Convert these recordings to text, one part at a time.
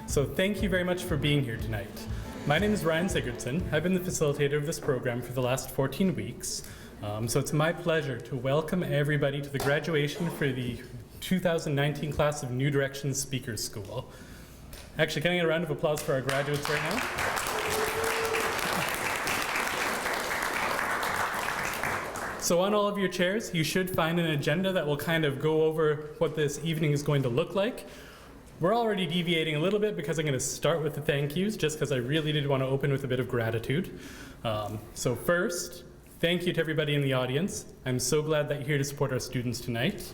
So thank you very much for being here tonight. My name is Ryan Sigurdsson. I've been the facilitator of this program for the last 14 weeks. So it's my pleasure to welcome everybody to the graduation for the 2019 class of New Directions Speakers School. Actually, can I get a round of applause for our graduates right now? So on all of your chairs, you should find an agenda that will kind of go over what this evening is going to look like. We're already deviating a little bit because I'm going to start with the thank yous, just because I really did want to open with a bit of gratitude. So first, thank you to everybody in the audience. I'm so glad that you're here to support our students tonight.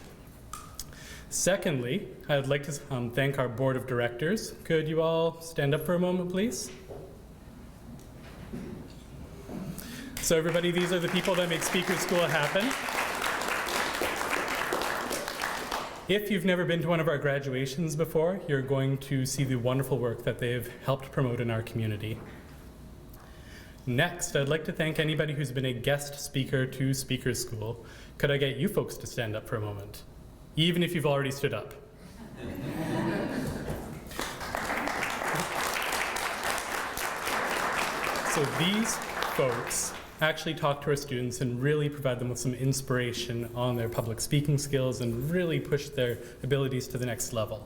Secondly, I'd like to thank our board of directors. Could you all stand up for a moment, please? So everybody, these are the people that make Speakers School happen. If you've never been to one of our graduations before, you're going to see the wonderful work that they've helped promote in our community. Next, I'd like to thank anybody who's been a guest speaker to Speakers School. Could I get you folks to stand up for a moment? Even if you've already stood up. So these folks actually talk to our students and really provide them with some inspiration on their public speaking skills and really push their abilities to the next level.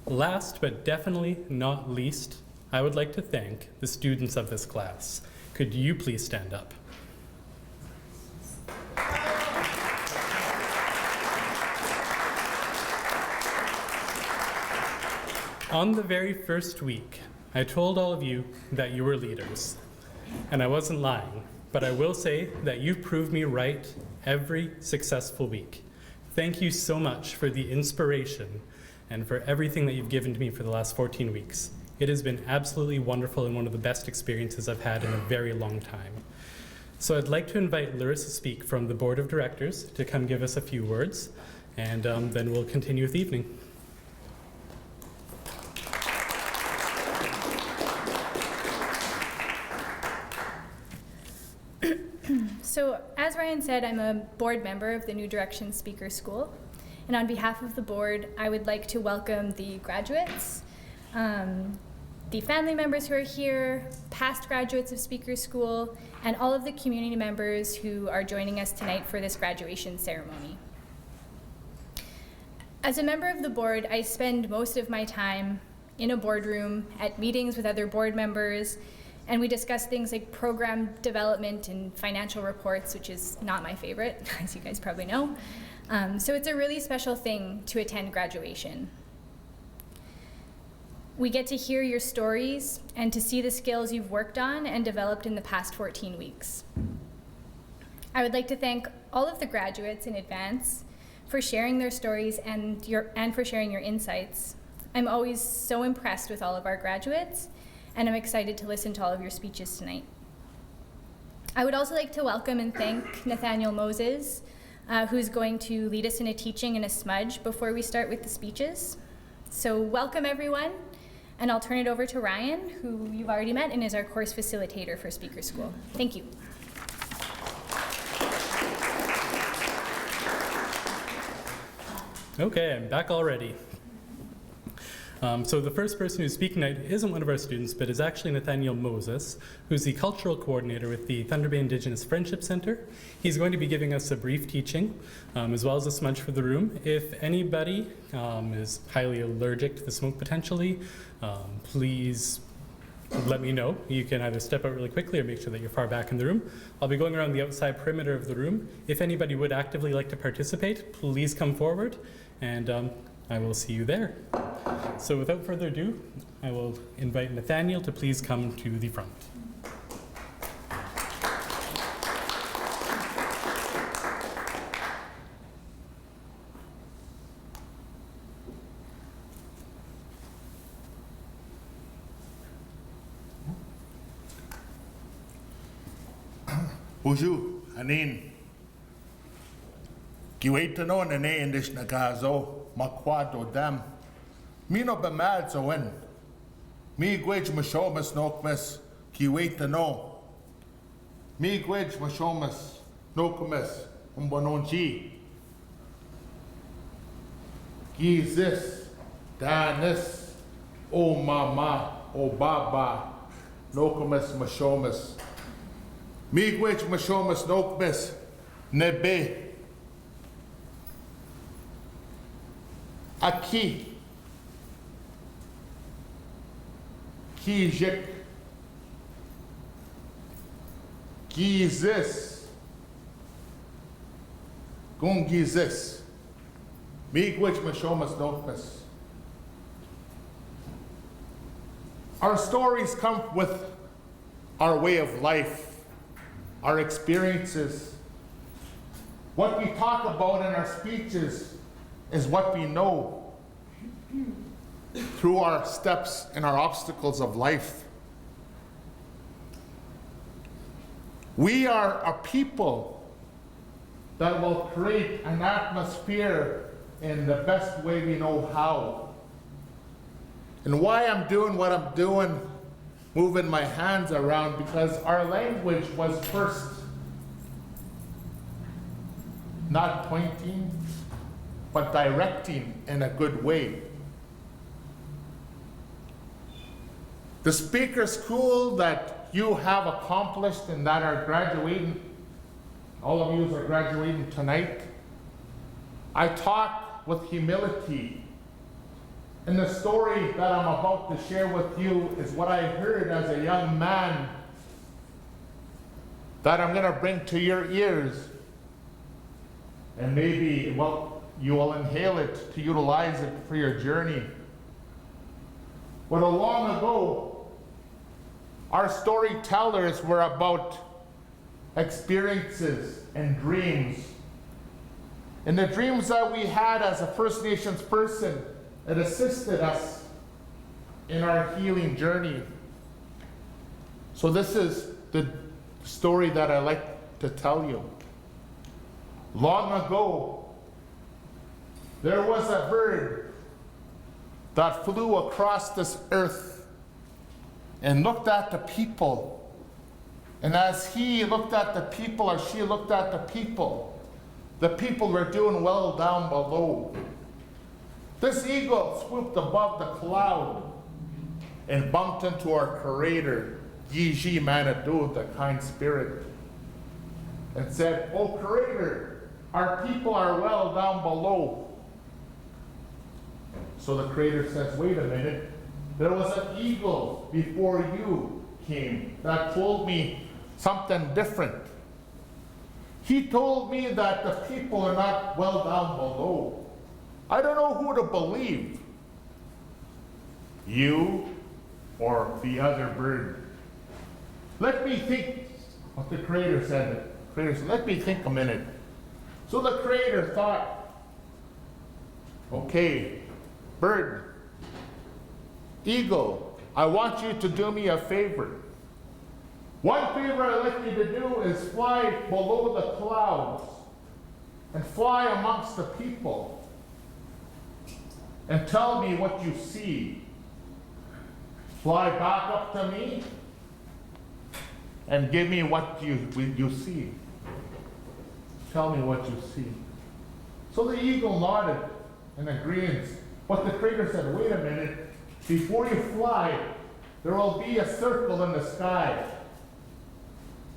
Last, but definitely not least, I would like to thank the students of this class. Could you please stand up? On the very first week, I told all of you that you were leaders. And I wasn't lying, but I will say that you've proved me right every successful week. Thank you so much for the inspiration and for everything that you've given to me for the last 14 weeks. It has been absolutely wonderful and one of the best experiences I've had in a very long time. So I'd like to invite Larissa Speak from the Board of Directors to come give us a few words, and then we'll continue with the evening. So, as Ryan said, I'm a board member of the New Directions Speaker School. And on behalf of the board, I would like to welcome the graduates, the family members who are here, past graduates of Speaker School, and all of the community members who are joining us tonight for this graduation ceremony. As a member of the board, I spend most of my time in a boardroom, at meetings with other board members, and we discuss things like program development and financial reports, which is not my favorite, as you guys probably know. So it's a really special thing to attend graduation. We get to hear your stories and to see the skills you've worked on and developed in the past 14 weeks. I would like to thank all of the graduates in advance for sharing their stories and for sharing your insights. I'm always so impressed with all of our graduates, and I'm excited to listen to all of your speeches tonight. I would also like to welcome and thank Nathaniel Moses, who's going to lead us in a teaching and a smudge before we start with the speeches. So welcome everyone, and I'll turn it over to Ryan, who you've already met and is our course facilitator for Speaker School. Thank you. Okay, I'm back already. So the first person who's speaking tonight isn't one of our students, but is actually Nathaniel Moses, who's the cultural coordinator with the Thunder Bay Indigenous Friendship Center. He's going to be giving us a brief teaching, as well as a smudge for the room. If anybody is highly allergic to the smoke potentially, please let me know. You can either step out really quickly or make sure that you're far back in the room. I'll be going around the outside perimeter of the room. If anybody would actively like to participate, please come forward, and I will see you there. So without further ado, I will invite Nathaniel to please come to the front. Bonjour, Anin. Kiwaitano na ne indish na gazo makwado dam. Mino bemad so wen. Mi gwedge mashomas nokmes kiwaitano. Mi gwedge mashomas no kumis, umbononji. Gizis, danis, o mama, o baba, no kumis mashomas. Miigwich mashomas no kumis, nebe. Aqui, Kijik, Gizis, Gungizis, Miigwich Mashomas Nokmas. Our stories come with our way of life, our experiences. What we talk about in our speeches is what we know through our steps and our obstacles of life. We are a people that will create an atmosphere in the best way we know how. And why I'm doing what I'm doing, moving my hands around, because our language was first not pointing, but directing in a good way. The speaker school that you have accomplished and that are graduating, all of you are graduating tonight, I talk with humility. And the story that I'm about to share with you is what I heard as a young man that I'm going to bring to your ears. And maybe, well, you will inhale it to utilize it for your journey. But long ago, our storytellers were about experiences and dreams. And the dreams that we had as a First Nations person, it assisted us in our healing journey. So this is the story that I like to tell you. Long ago, there was a bird that flew across this earth and looked at the people. And as he looked at the people, or she looked at the people were doing well down below. This eagle swooped above the cloud and bumped into our Creator, Yiji Manadu, the kind spirit, and said, "Oh Creator, our people are well down below." So the Creator says, "Wait a minute, there was an eagle before you came that told me something different. He told me that the people are not well down below. I don't know who to believe, you or the other bird. Let me think," what the Creator said. The Creator said, "Let me think a minute." So the Creator thought, "Okay, bird, eagle, I want you to do me a favor. One favor I'd like you to do is fly below the clouds and fly amongst the people and tell me what you see. Fly back up to me and give me what you see. Tell me what you see." So the eagle nodded in agreement. But the Creator said, "Wait a minute, before you fly, there will be a circle in the sky.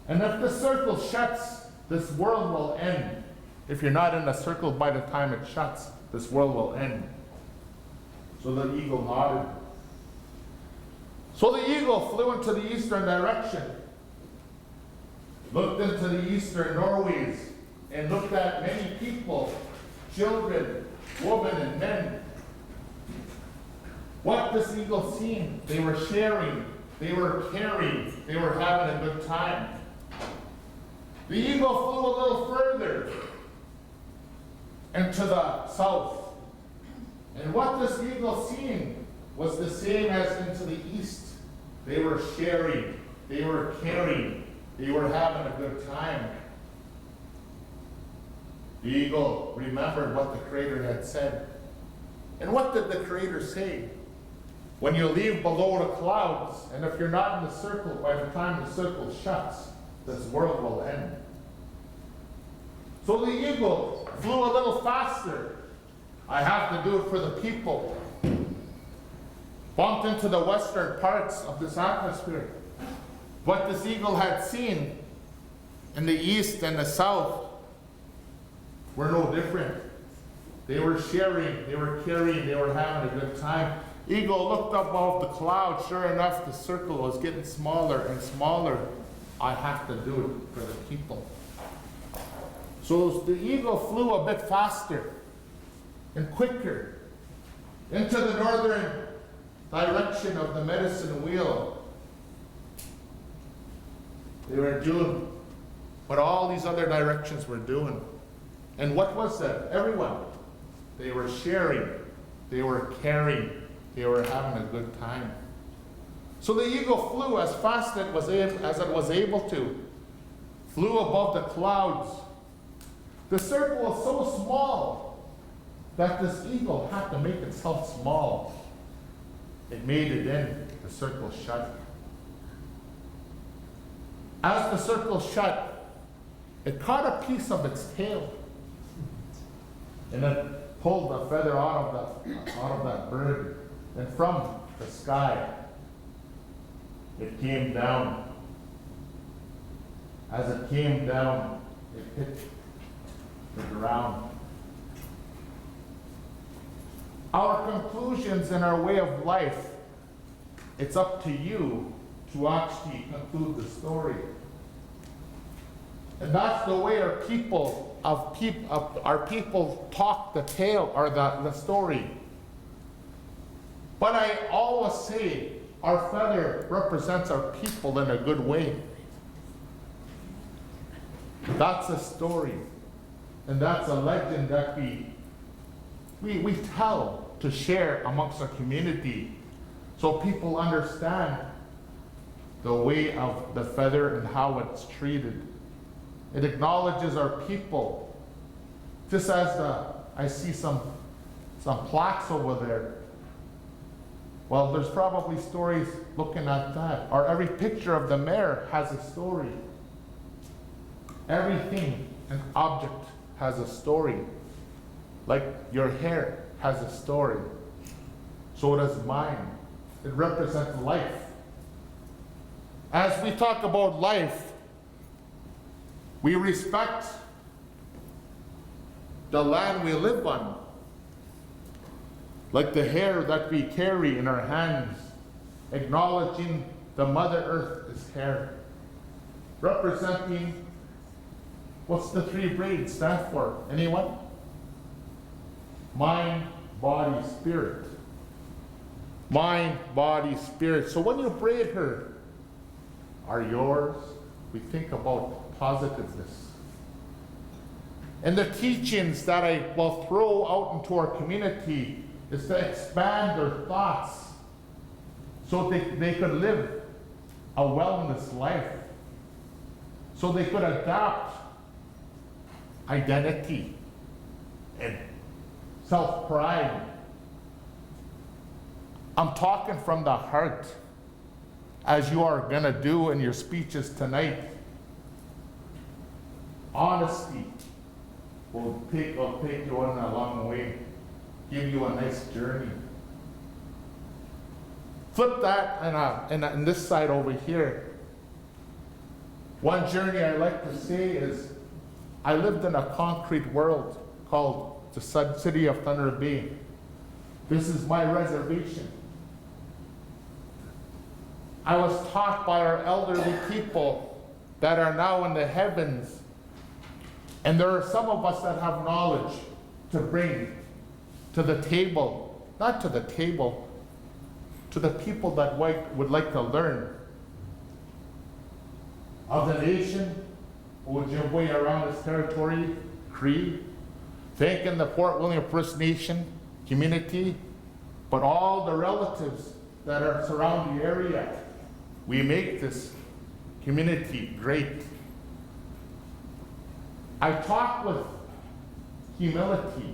And if the circle shuts, this world will end. If you're not in the circle by the time it shuts, this world will end." So the eagle nodded. So the eagle flew into the eastern direction, looked into the eastern doorways, and looked at many people, children, women, and men. What this eagle seen? They were sharing, they were caring, they were having a good time. The eagle flew a little further into the south. And what this eagle seen was the same as into the east. They were sharing, they were caring, they were having a good time. The eagle remembered what the Creator had said. And what did the Creator say? When you leave below the clouds, and if you're not in the circle, by the time the circle shuts, this world will end. So the eagle flew a little faster. I have to do it for the people. Bumped into the western parts of this atmosphere. What this eagle had seen in the east and the south were no different. They were sharing, they were carrying, they were having a good time. Eagle looked up above the clouds. Sure enough, the circle was getting smaller and smaller. I have to do it for the people. So the eagle flew a bit faster and quicker into the northern direction of the medicine wheel. They were doing what all these other directions were doing. And what was that? Everyone. They were sharing. They were carrying. They were having a good time. So the eagle flew as fast as it was able to. Flew above the clouds. The circle was so small that this eagle had to make itself small. It made it in. The circle shut. As the circle shut, it caught a piece of its tail. And it pulled the feather out of that bird. And from the sky, it came down. As it came down, it hit the ground. Our conclusions and our way of life, it's up to you to actually conclude the story. And that's the way our people talk the tale or the story. But I always say our feather represents our people in a good way. That's a story. And that's a legend that we tell to share amongst our community so people understand the way of the feather and how it's treated. It acknowledges our people. Just as I see some plaques over there. Well, there's probably stories looking at that. Or every picture of the mayor has a story. Everything, an object, has a story. Like your hair has a story. So does mine. It represents life. As we talk about life, we respect the land we live on. Like the hair that we carry in our hands, acknowledging the Mother Earth is hair. Representing, what's the three braids stand for? Anyone? Mind, body, spirit. Mind, body, spirit. So when you braid her, are yours? We think about positiveness. And the teachings that I will throw out into our community is to expand their thoughts so they could live a wellness life. So they could adopt identity and self-pride. I'm talking from the heart, as you are going to do in your speeches tonight. Honesty will take you on a long way, give you a nice journey. Flip that and this side over here. One journey I like to say is, I lived in a concrete world called the city of Thunder Bay. This is my reservation. I was taught by our elderly people that are now in the heavens. And there are some of us that have knowledge to bring to the table, not to the table, to the people that would like to learn of the nation, Ojibwe around this territory, Cree, thanking the Fort William First Nation community, but all the relatives that are surrounding the area. We make this community great. I talk with humility.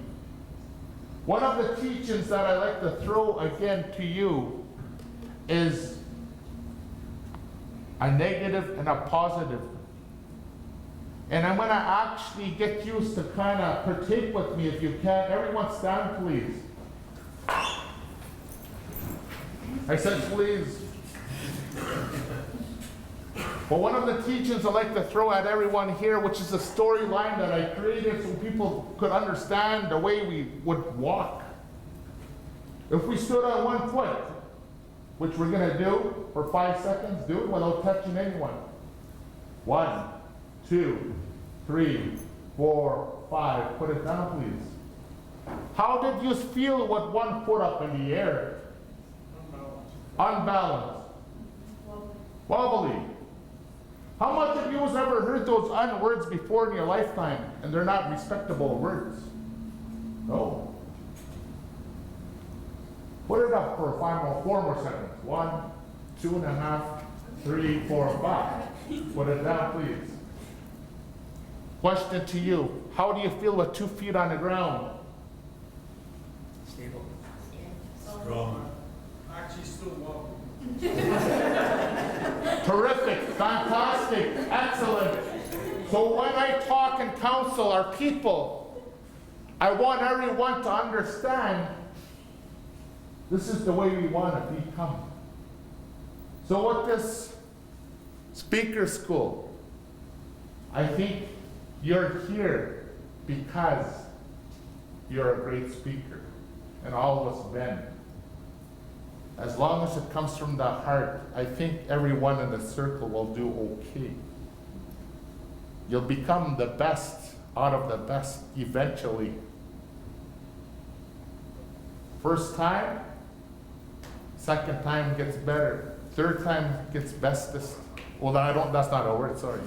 One of the teachings that I like to throw again to you is a negative and a positive. And I'm gonna actually get you to kind of partake with me if you can. Everyone stand, please. I said, please. But one of the teachings I like to throw at everyone here, which is a storyline that I created so people could understand the way we would walk. If we stood on one foot, which we're gonna do for 5 seconds, do it without touching anyone. 1, 2, 3, 4, 5. Put it down, please. How did you feel with one foot up in the air? Unbalanced. Wobbly. How much of you has ever heard those words before in your lifetime and they're not respectable words? No. Put it up for 4 more seconds. 1, 2.5, 3, 4, 5. Put it down, please. Question to you. How do you feel with 2 feet on the ground? Stable. Strong. Actually still walking. Terrific, fantastic, excellent. So when I talk and counsel our people, I want everyone to understand this is the way we want to become. So with this speaker school, I think you're here because you're a great speaker, and all of us been. As long as it comes from the heart, I think everyone in the circle will do okay. You'll become the best out of the best eventually. First time, second time gets better, third time gets bestest. Well, that's not a word, sorry.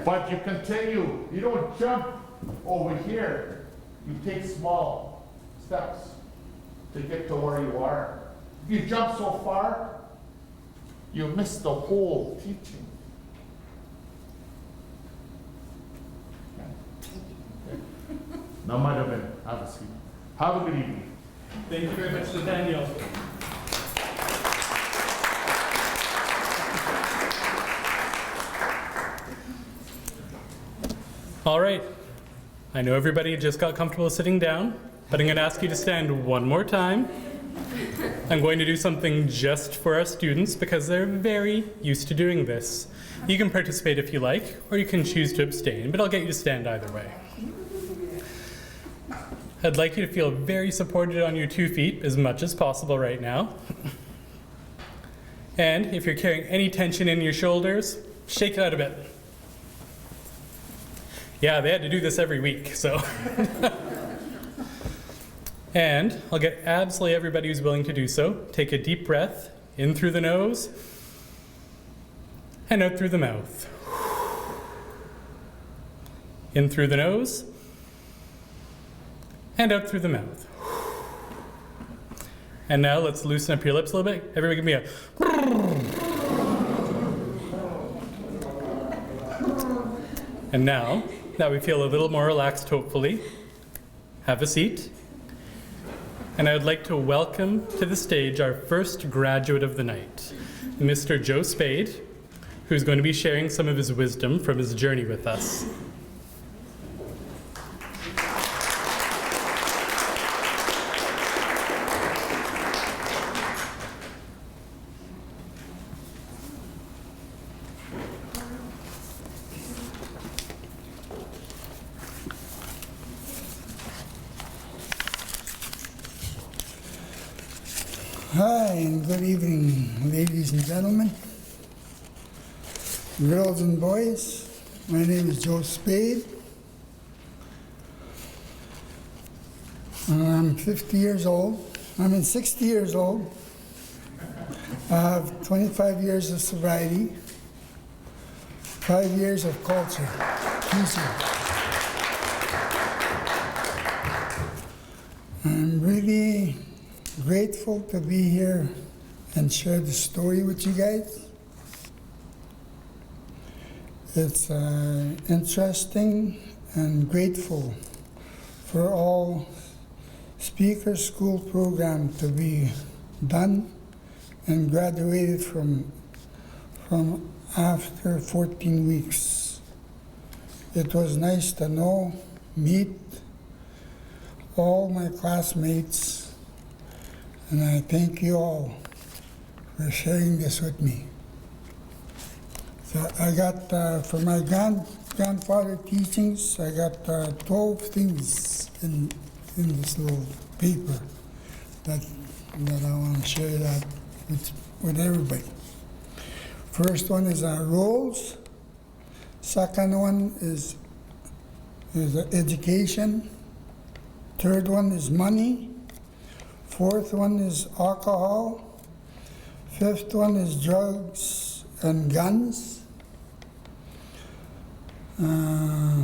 But you continue, you don't jump over here, you take small steps to get to where you are. If you jump so far, you miss the whole teaching. Okay. Now might have been, have a seat. Have a good evening. Thank you very much, Nathaniel. All right. I know everybody just got comfortable sitting down, but I'm going to ask you to stand one more time. I'm going to do something just for our students because they're very used to doing this. You can participate if you like, or you can choose to abstain, but I'll get you to stand either way. I'd like you to feel very supported on your 2 feet as much as possible right now. And if you're carrying any tension in your shoulders, shake it out a bit. Yeah, they had to do this every week, so. And I'll get absolutely everybody who's willing to do so. Take a deep breath in through the nose and out through the mouth. In through the nose and out through the mouth. And now let's loosen up your lips a little bit. Everybody give me a. And now that we feel a little more relaxed, hopefully, have a seat. And I would like to welcome to the stage our first graduate of the night, Mr. Joe Spade, who's going to be sharing some of his wisdom from his journey with us. Hi, and good evening, ladies and gentlemen, girls and boys. My name is Joe Spade. I'm 50 years old. 60 years old. I have 25 years of sobriety, 5 years of culture. I'm really grateful to be here and share the story with you guys. It's interesting and grateful for all speaker school program to be done and graduated from after 14 weeks. It was nice to meet all my classmates, and I thank you all for sharing this with me. So I got, for my grandfather teachings, I got 12 things in this little paper that I want to share that with everybody. First one is roles. Second one is education. Third one is money. Fourth one is alcohol. Fifth one is drugs and guns.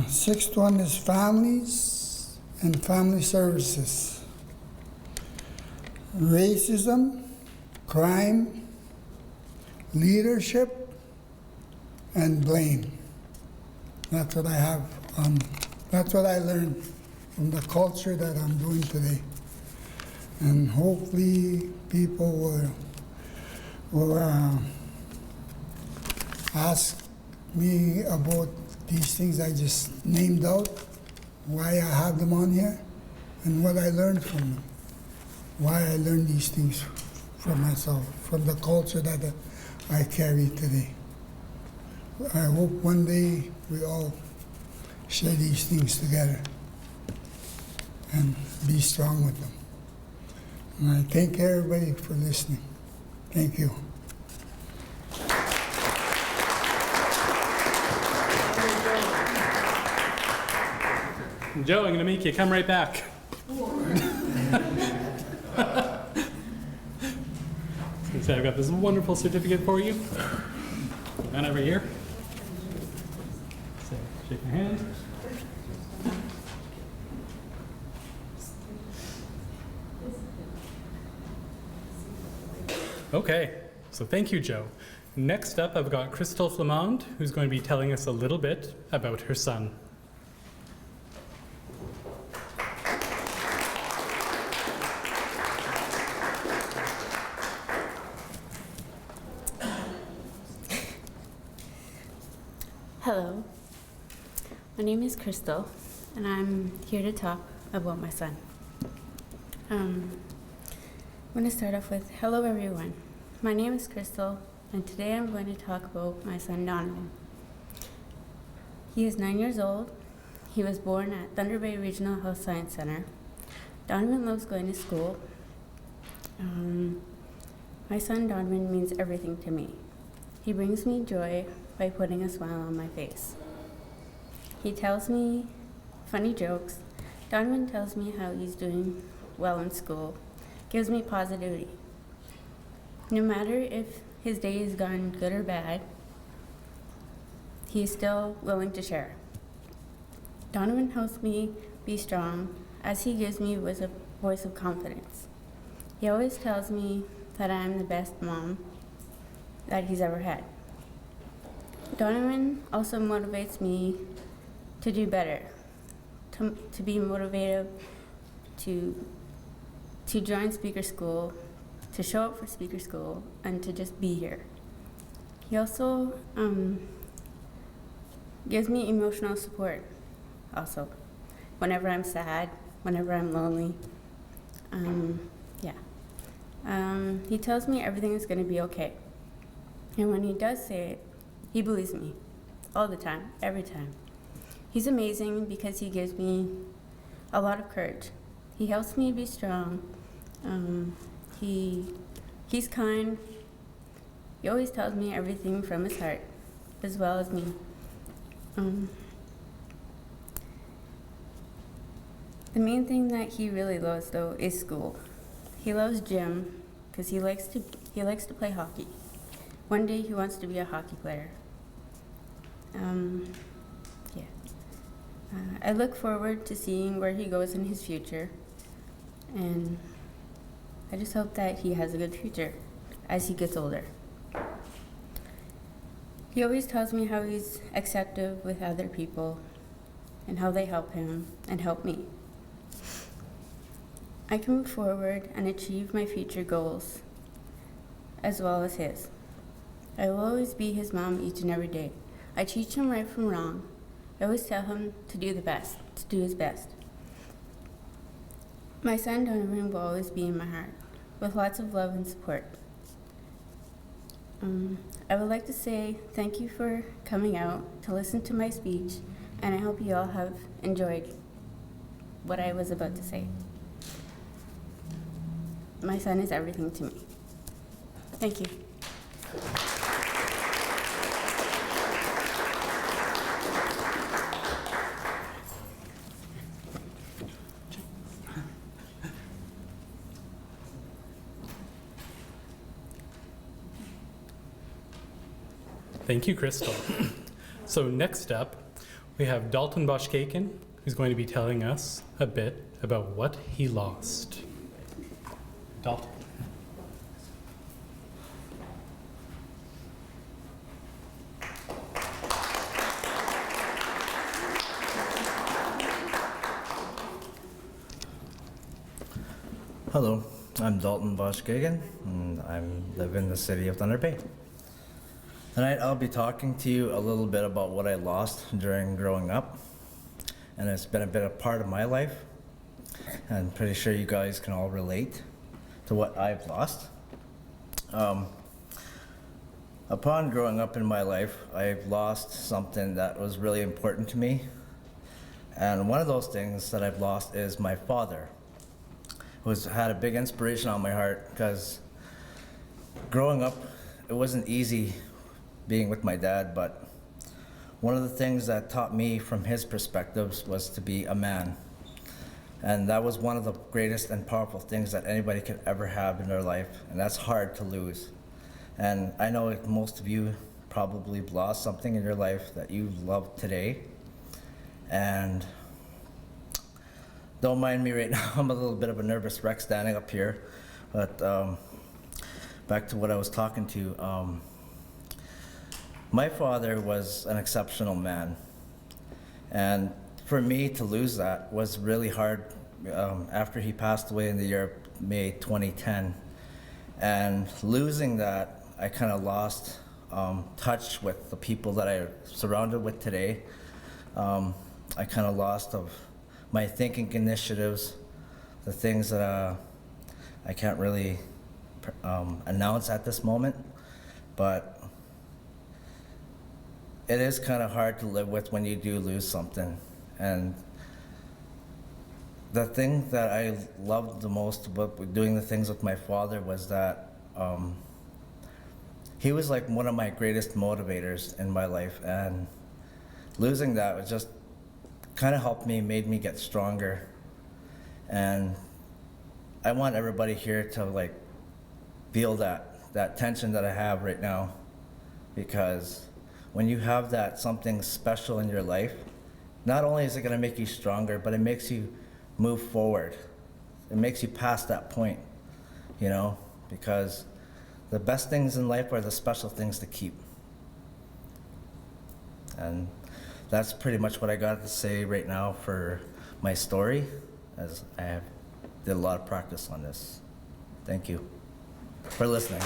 Sixth one is families and family services. Racism, crime, leadership, and blame. That's what I have. That's what I learned from the culture that I'm doing today. And hopefully people will ask me about these things I just named out, why I have them on here, and what I learned from them. Why I learned these things from myself, from the culture that I carry today. I hope one day we all share these things together and be strong with them. And I thank everybody for listening. Thank you. Joe, I'm going to make you come right back. So I've got this wonderful certificate for you. And over here. So shake my hand. Okay, so thank you, Joe. Next up, I've got Crystal Flamand, who's going to be telling us a little bit about her son. Hello, my name is Crystal, and I'm here to talk about my son. I'm going to start off with, hello everyone, my name is Crystal, and today I'm going to talk about my son Donovan. He is 9 years old. He was born at Thunder Bay Regional Health Science Center. Donovan loves going to school. My son Donovan means everything to me. He brings me joy by putting a smile on my face. He tells me funny jokes. Donovan tells me how he's doing well in school, gives me positivity. No matter if his day has gone good or bad, he's still willing to share. Donovan helps me be strong as he gives me a voice of confidence. He always tells me that I'm the best mom that he's ever had. Donovan also motivates me to do better, to be motivated to join speaker school, to show up for speaker school, and to just be here. He also gives me emotional support also, whenever I'm sad, whenever I'm lonely. He tells me everything is going to be okay. And when he does say it, he believes me all the time, every time. He's amazing because he gives me a lot of courage. He helps me be strong. He's kind. He always tells me everything from his heart, as well as me. The main thing that he really loves, though, is school. He loves gym because he likes to play hockey. One day he wants to be a hockey player. I look forward to seeing where he goes in his future, and I just hope that he has a good future as he gets older. He always tells me how he's accepting with other people and how they help him and help me. I can move forward and achieve my future goals as well as his. I will always be his mom each and every day. I teach him right from wrong. I always tell him to do his best. My son Donovan will always be in my heart, with lots of love and support. I would like to say thank you for coming out to listen to my speech, and I hope you all have enjoyed what I was about to say. My son is everything to me. Thank you. Thank you, Crystal. So next up, we have Dalton Boschkaken, who's going to be telling us a bit about what he lost. Dalton. Hello, I'm Dalton Boschkagen, and I live in the city of Thunder Bay. Tonight I'll be talking to you a little bit about what I lost during growing up, and it's been a bit of part of my life. I'm pretty sure you guys can all relate to what I've lost. Upon growing up in my life, I've lost something that was really important to me, and one of those things that I've lost is my father, who had a big inspiration on my heart, because growing up, it wasn't easy being with my dad, but one of the things that taught me from his perspectives was to be a man. And that was one of the greatest and powerful things that anybody could ever have in their life, and that's hard to lose. And I know most of you probably lost something in your life that you love today. And don't mind me right now, I'm a little bit of a nervous wreck standing up here, but back to what I was talking to. My father was an exceptional man, and for me to lose that was really hard after he passed away in the year of May 2010. And losing that, I kind of lost touch with the people that I'm surrounded with today. I kind of lost of my thinking initiatives, the things that I can't really announce at this moment, but it is kind of hard to live with when you do lose something. And the thing that I loved the most about doing the things with my father was that he was like one of my greatest motivators in my life, and losing that was just kind of helped me, made me get stronger. And I want everybody here to like feel that tension that I have right now, because when you have that something special in your life, not only is it going to make you stronger, but it makes you move forward. It makes you past that point, you know, because the best things in life are the special things to keep. And that's pretty much what I got to say right now for my story, as I did a lot of practice on this. Thank you for listening.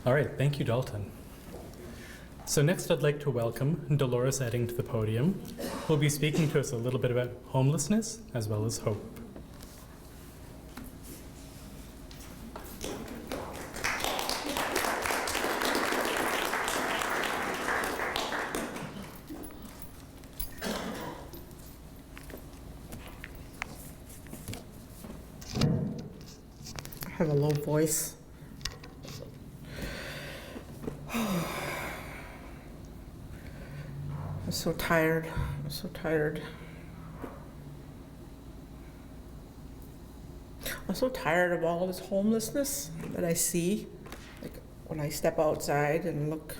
All right, thank you, Dalton. So next I'd like to welcome Dolores Edding to the podium, who will be speaking to us a little bit about homelessness as well as hope. I have a low voice. I'm so tired. I'm so tired. I'm so tired of all this homelessness that I see. Like when I step outside and look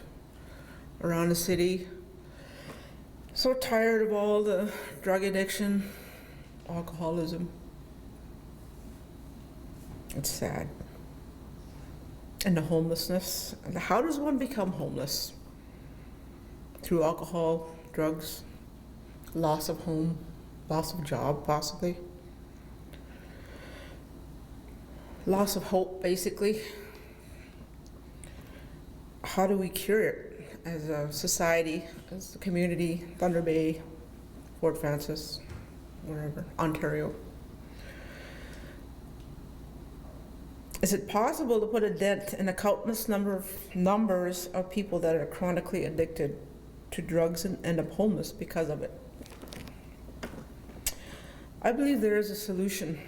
around the city. So tired of all the drug addiction, alcoholism. It's sad. And the homelessness. And how does one become homeless? through alcohol, drugs, loss of home, loss of job, possibly. Loss of hope, basically. How do we cure it as a society, as a community, Thunder Bay, Fort Francis, wherever, Ontario? Is it possible to put a dent in the countless numbers of people that are chronically addicted to drugs and end up homeless because of it? I believe there is a solution.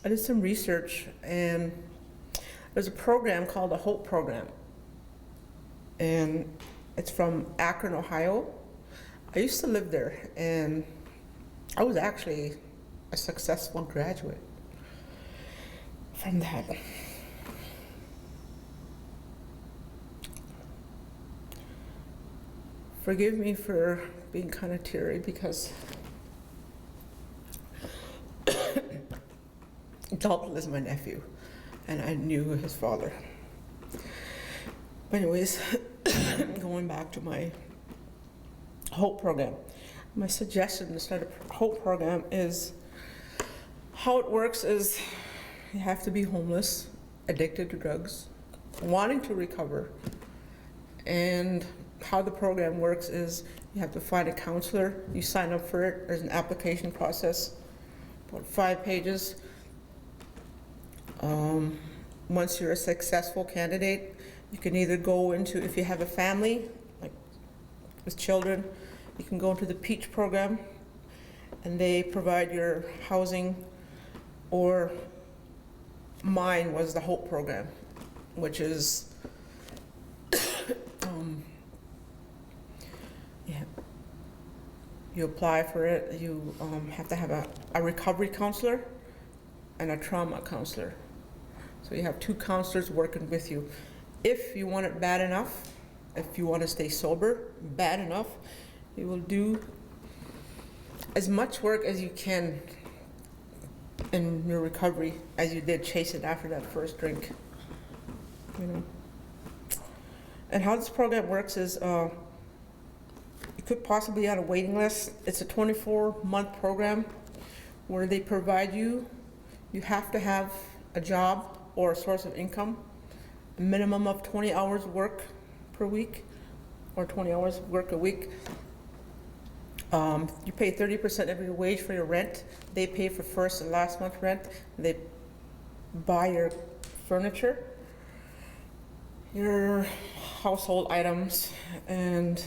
I did some research, and there's a program called the HOPE program, and it's from Akron, Ohio. I used to live there, and I was actually a successful graduate from that. Forgive me for being kind of teary because Dalton is my nephew, and I knew his father. But anyways, going back to my HOPE program. My suggestion to start a HOPE program is, how it works is you have to be homeless, addicted to drugs, wanting to recover. And how the program works is you have to find a counselor, you sign up for it, there's an application process, about 5 pages. Once you're a successful candidate, you can either go into, if you have a family, like with children, you can go into the PEACH program, and they provide your housing, or mine was the HOPE program, which is, you apply for it, you have to have a recovery counselor and a trauma counselor. So you have 2 counselors working with you. If you want it bad enough, if you want to stay sober bad enough, you will do as much work as you can in your recovery as you did chasing after that first drink. You know. And how this program works is you could possibly be on a waiting list. It's a 24-month program where they provide you have to have a job or a source of income, a minimum of 20 hours work per week, or 20 hours work a week. You pay 30% of your wage for your rent. They pay for first and last month rent. They buy your furniture, your household items, and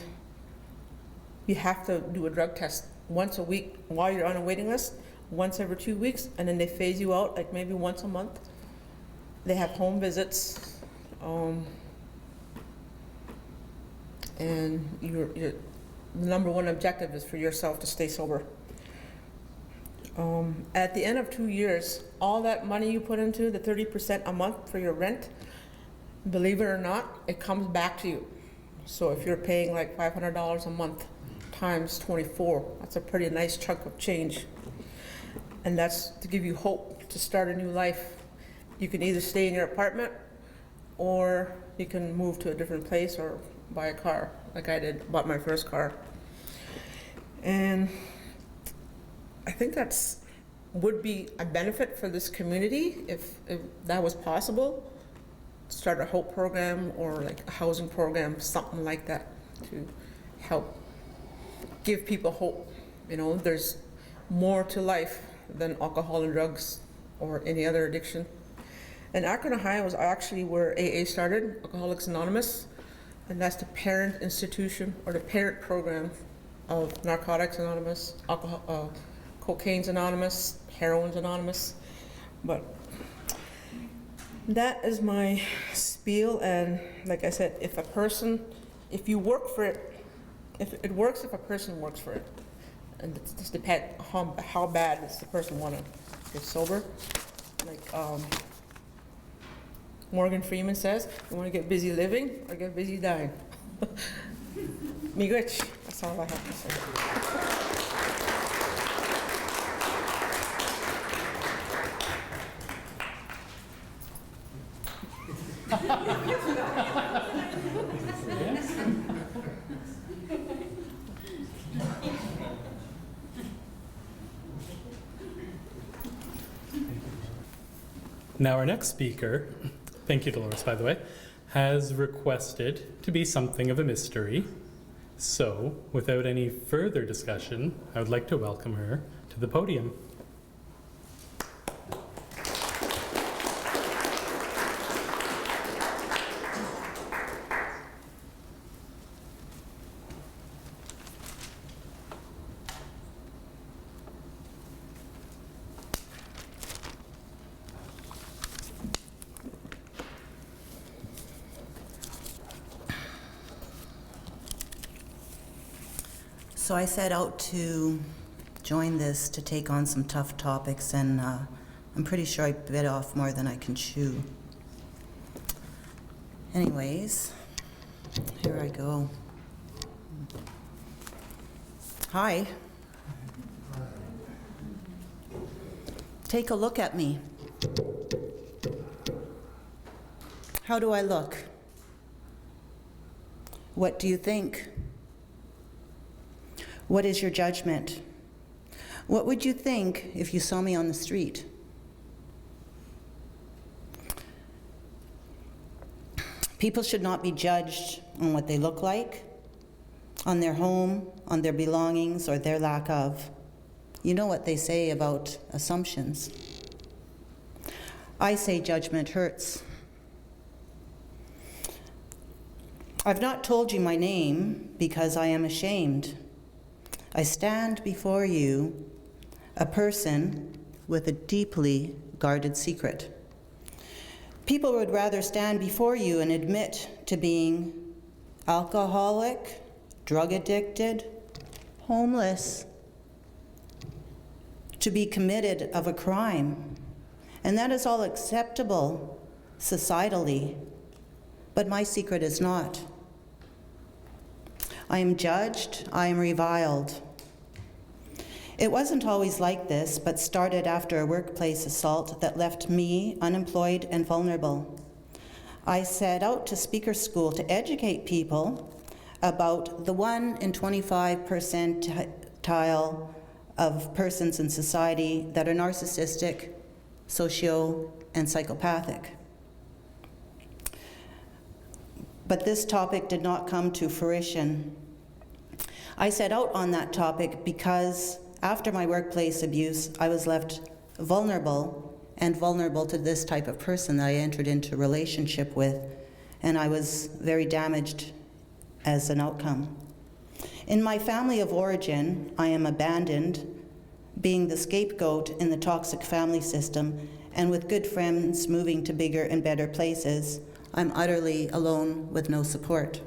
you have to do a drug test once a week while you're on a waiting list, once every 2 weeks, and then they phase you out like maybe once a month. They have home visits, and the number one objective is for yourself to stay sober. At the end of 2 years, all that money you put into the 30% a month for your rent, believe it or not, it comes back to you. So if you're paying like $500 a month times 24, that's a pretty nice chunk of change. And that's to give you hope to start a new life. You can either stay in your apartment, or you can move to a different place or buy a car, like I did, bought my first car. And I think that's would be a benefit for this community if that was possible. Start a HOPE program or like a housing program, something like that, to help give people hope. You know, there's more to life than alcohol and drugs or any other addiction. And Akron, Ohio is actually where AA started, Alcoholics Anonymous, and that's the parent institution or the parent program of Narcotics Anonymous, Cocaine's Anonymous, Heroin's Anonymous. But that is my spiel, and like I said, if you work for it, if it works if a person works for it. And it just depends how bad does the person want to get sober. Like Morgan Freeman says, you want to get busy living or get busy dying? Miigwech, that's all I have to say. Now, our next speaker, thank you, Dolores, by the way, has requested to be something of a mystery. So, without any further discussion, I would like to welcome her to the podium. So I set out to join this to take on some tough topics, and I'm pretty sure I bit off more than I can chew. Anyways, here I go. Hi. Take a look at me. How do I look? What do you think? What is your judgment? What would you think if you saw me on the street? People should not be judged on what they look like, on their home, on their belongings, or their lack of. You know what they say about assumptions. I say judgment hurts. I've not told you my name because I am ashamed. I stand before you, a person with a deeply guarded secret. People would rather stand before you and admit to being alcoholic, drug addicted, homeless, to be committed of a crime. And that is all acceptable societally, but my secret is not. I am judged, I am reviled. It wasn't always like this, but started after a workplace assault that left me unemployed and vulnerable. I set out to speaker school to educate people about the 1 in 25 percentile of persons in society that are narcissistic, socio, and psychopathic. But this topic did not come to fruition. I set out on that topic because after my workplace abuse, I was left vulnerable to this type of person that I entered into a relationship with, and I was very damaged as an outcome. In my family of origin, I am abandoned, being the scapegoat in the toxic family system, and with good friends moving to bigger and better places, I'm utterly alone with no support.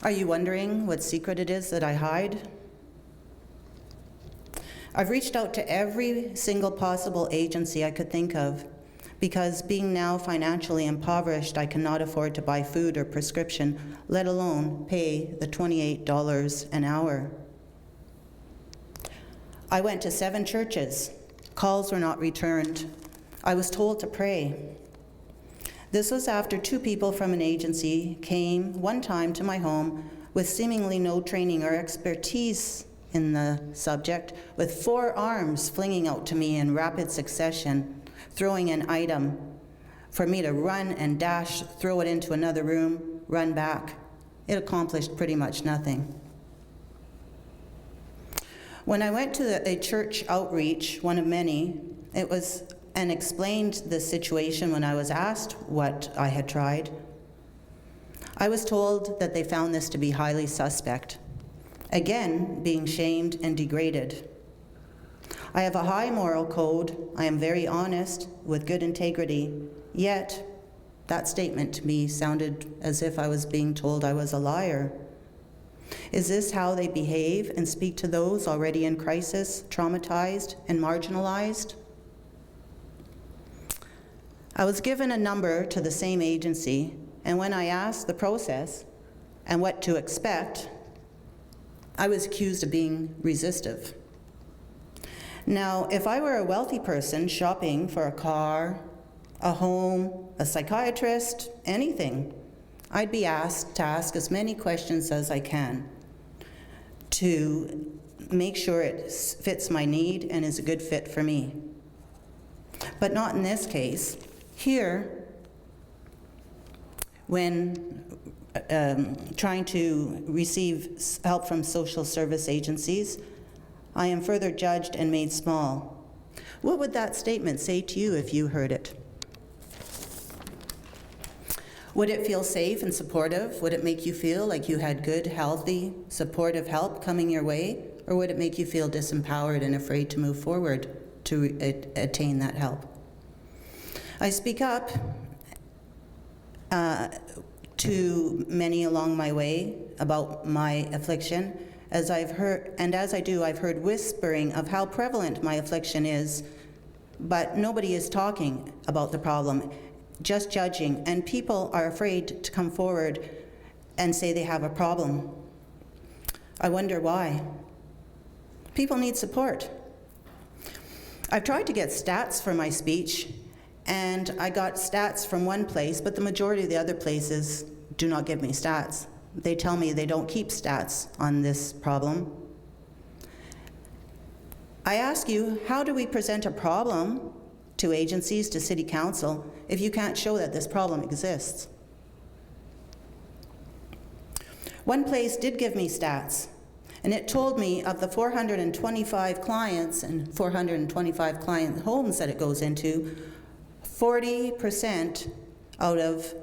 Are you wondering what secret it is that I hide? I've reached out to every single possible agency I could think of, because being now financially impoverished, I cannot afford to buy food or prescription, let alone pay the $28 an hour. I went to 7 churches. Calls were not returned. I was told to pray. This was after 2 people from an agency came one time to my home with seemingly no training or expertise in the subject, with 4 arms flinging out to me in rapid succession, throwing an item for me to run and dash, throw it into another room, run back. It accomplished pretty much nothing. When I went to a church outreach, one of many, it was and explained the situation when I was asked what I had tried, I was told that they found this to be highly suspect. Again, being shamed and degraded. I have a high moral code. I am very honest, with good integrity. Yet, that statement to me sounded as if I was being told I was a liar. Is this how they behave and speak to those already in crisis, traumatized, and marginalized? I was given a number to the same agency, and when I asked the process and what to expect, I was accused of being resistive. Now, if I were a wealthy person shopping for a car, a home, a psychiatrist, anything, I'd be asked to ask as many questions as I can to make sure it fits my need and is a good fit for me. But not in this case. Here, when trying to receive help from social service agencies, I am further judged and made small. What would that statement say to you if you heard it? Would it feel safe and supportive? Would it make you feel like you had good, healthy, supportive help coming your way? Or would it make you feel disempowered and afraid to move forward to attain that help? I speak up to many along my way about my affliction, as I've heard, and as I do, I've heard whispering of how prevalent my affliction is, but nobody is talking about the problem, just judging, and people are afraid to come forward and say they have a problem. I wonder why. People need support. I've tried to get stats for my speech, and I got stats from one place, but the majority of the other places do not give me stats. They tell me they don't keep stats on this problem. I ask you, how do we present a problem to agencies, to City Council, if you can't show that this problem exists? One place did give me stats, and it told me of the 425 clients and 425 client homes that it goes into, 40% out of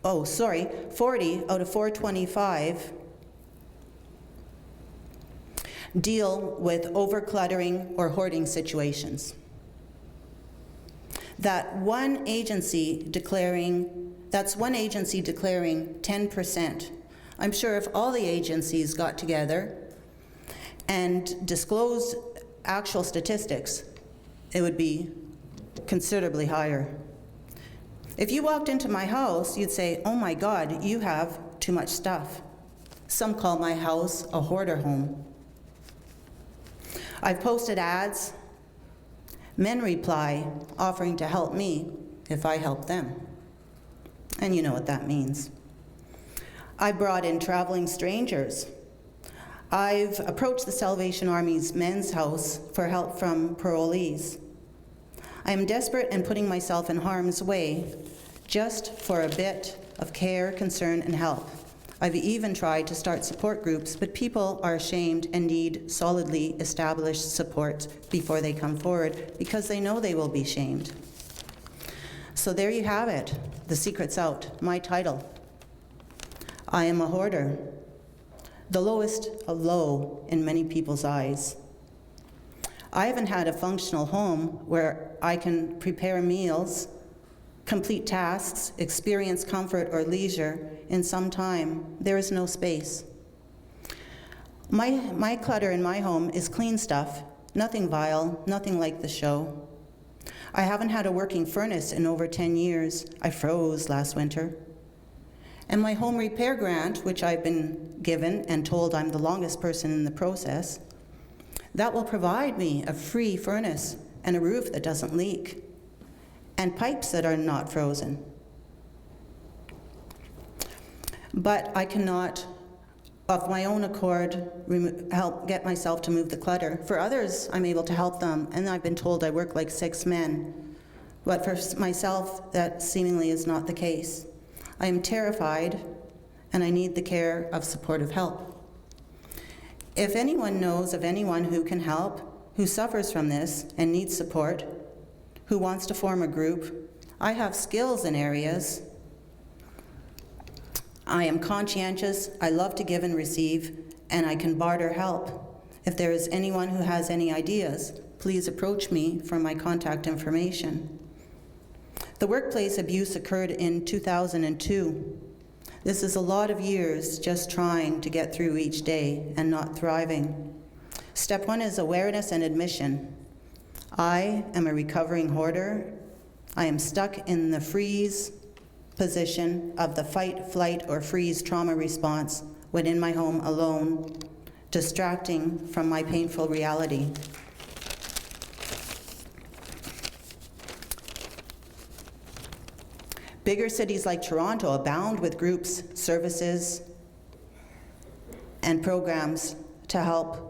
40 out of 425 deal with overcluttering or hoarding situations. That's one agency declaring 10%. I'm sure if all the agencies got together and disclosed actual statistics, it would be considerably higher. If you walked into my house, you'd say, oh my God, you have too much stuff. Some call my house a hoarder home. I've posted ads. Men reply, offering to help me if I help them. And you know what that means. I brought in traveling strangers. I've approached the Salvation Army's men's house for help from parolees. I am desperate and putting myself in harm's way just for a bit of care, concern, and help. I've even tried to start support groups, but people are ashamed and need solidly established support before they come forward because they know they will be shamed. So there you have it. The secret's out. My title. I am a hoarder. The lowest of low in many people's eyes. I haven't had a functional home where I can prepare meals, complete tasks, experience comfort or leisure in some time. There is no space. My clutter in my home is clean stuff, nothing vile, nothing like the show. I haven't had a working furnace in over 10 years. I froze last winter. And my home repair grant, which I've been given and told I'm the longest person in the process, that will provide me a free furnace and a roof that doesn't leak, and pipes that are not frozen. But I cannot, of my own accord, help get myself to move the clutter. For others, I'm able to help them, and I've been told I work like 6 men. But for myself, that seemingly is not the case. I am terrified, and I need the care of supportive help. If anyone knows of anyone who can help, who suffers from this and needs support, who wants to form a group, I have skills in areas. I am conscientious, I love to give and receive, and I can barter help. If there is anyone who has any ideas, please approach me for my contact information. The workplace abuse occurred in 2002. This is a lot of years just trying to get through each day and not thriving. Step 1 is awareness and admission. I am a recovering hoarder. I am stuck in the freeze position of the fight, flight, or freeze trauma response when in my home alone, distracting from my painful reality. Bigger cities like Toronto abound with groups, services, and programs to help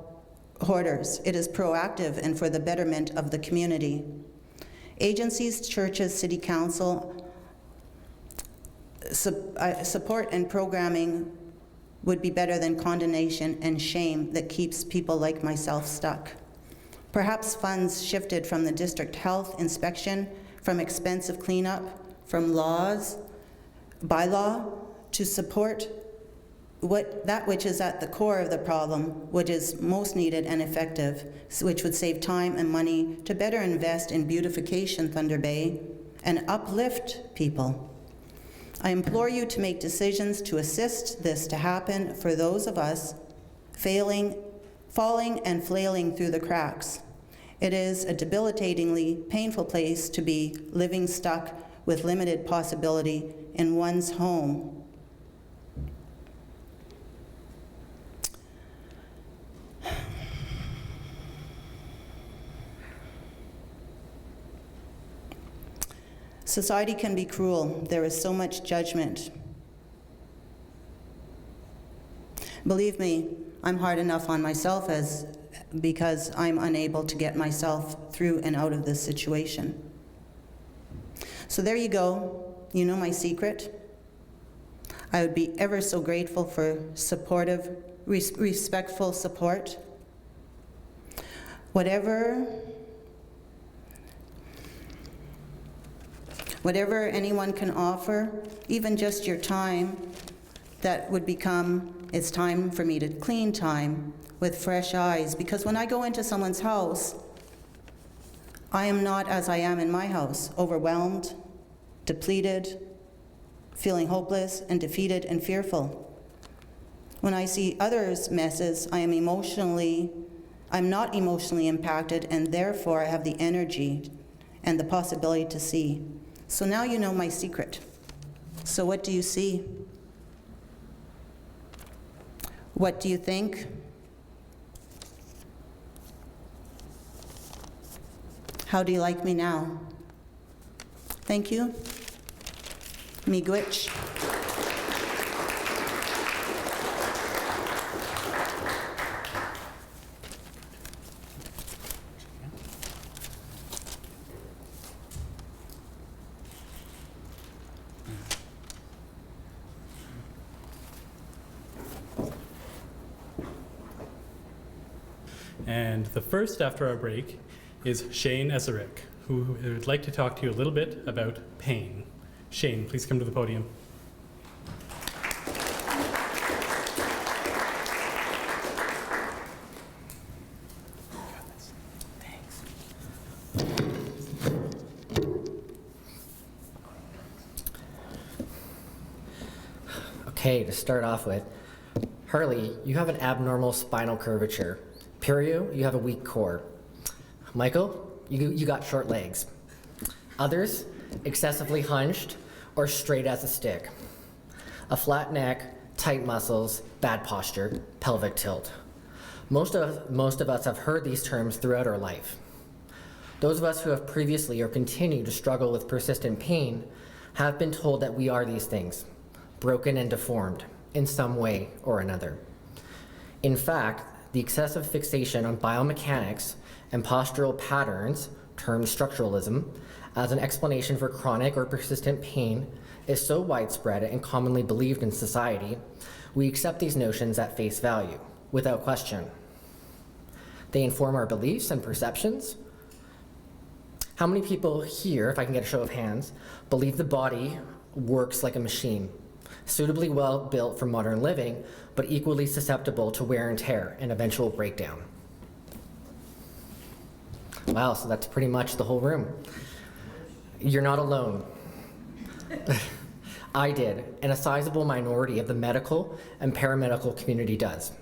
hoarders. It is proactive and for the betterment of the community. Agencies, churches, city council, support and programming would be better than condemnation and shame that keeps people like myself stuck. Perhaps funds shifted from the district health inspection, from expensive cleanup, from laws, bylaw, to support that which is at the core of the problem, which is most needed and effective, which would save time and money to better invest in beautification Thunder Bay and uplift people. I implore you to make decisions to assist this to happen for those of us falling and flailing through the cracks. It is a debilitatingly painful place to be living stuck with limited possibility in one's home. Society can be cruel. There is so much judgment. Believe me, I'm hard enough on myself because I'm unable to get myself through and out of this situation. So there you go. You know my secret. I would be ever so grateful for supportive, respectful support. Whatever anyone can offer, even just your time, that would become, it's time for me to clean time with fresh eyes. Because when I go into someone's house, I am not as I am in my house, overwhelmed, depleted, feeling hopeless and defeated and fearful. When I see others' messes, I'm not emotionally impacted, and therefore I have the energy and the possibility to see. So now you know my secret. So what do you see? What do you think? How do you like me now? Thank you. Miigwech. And the first after our break is Shane Eserick, who would like to talk to you a little bit about pain. Shane, please come to the podium. Okay, to start off with, Harley, you have an abnormal spinal curvature. Perio, you have a weak core. Michael, you got short legs. Others, excessively hunched or straight as a stick. A flat neck, tight muscles, bad posture, pelvic tilt. Most of us have heard these terms throughout our life. Those of us who have previously or continue to struggle with persistent pain have been told that we are these things, broken and deformed in some way or another. In fact, the excessive fixation on biomechanics and postural patterns, termed structuralism, as an explanation for chronic or persistent pain is so widespread and commonly believed in society, we accept these notions at face value, without question. They inform our beliefs and perceptions. How many people here, if I can get a show of hands, believe the body works like a machine, suitably well built for modern living, but equally susceptible to wear and tear and eventual breakdown? Wow, so that's pretty much the whole room. You're not alone. I did, and a sizable minority of the medical and paramedical community does.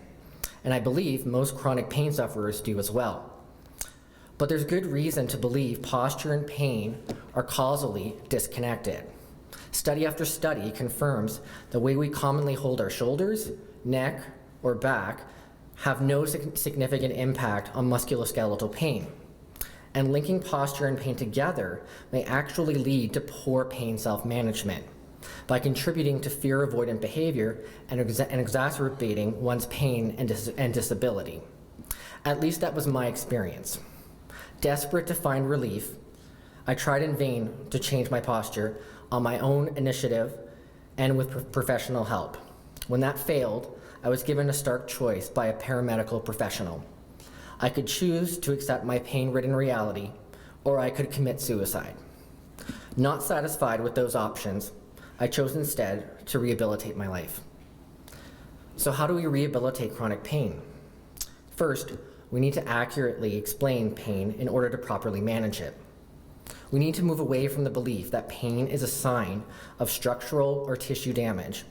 And I believe most chronic pain sufferers do as well. But there's good reason to believe posture and pain are causally disconnected. Study after study confirms the way we commonly hold our shoulders, neck, or back have no significant impact on musculoskeletal pain. And linking posture and pain together may actually lead to poor pain self-management by contributing to fear-avoidant behavior and exacerbating one's pain and disability. At least that was my experience. Desperate to find relief, I tried in vain to change my posture on my own initiative and with professional help. When that failed, I was given a stark choice by a paramedical professional. I could choose to accept my pain-ridden reality, or I could commit suicide. Not satisfied with those options, I chose instead to rehabilitate my life. So how do we rehabilitate chronic pain? First, we need to accurately explain pain in order to properly manage it. We need to move away from the belief that pain is a sign of structural or tissue damage,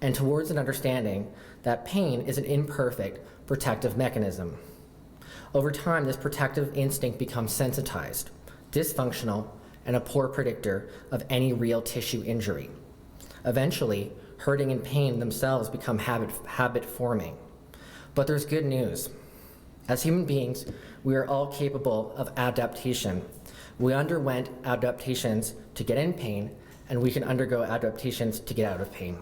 and towards an understanding that pain is an imperfect protective mechanism. Over time, this protective instinct becomes sensitized, dysfunctional, and a poor predictor of any real tissue injury. Eventually, hurting and pain themselves become habit-forming. But there's good news. As human beings, we are all capable of adaptation. We underwent adaptations to get in pain, and we can undergo adaptations to get out of pain.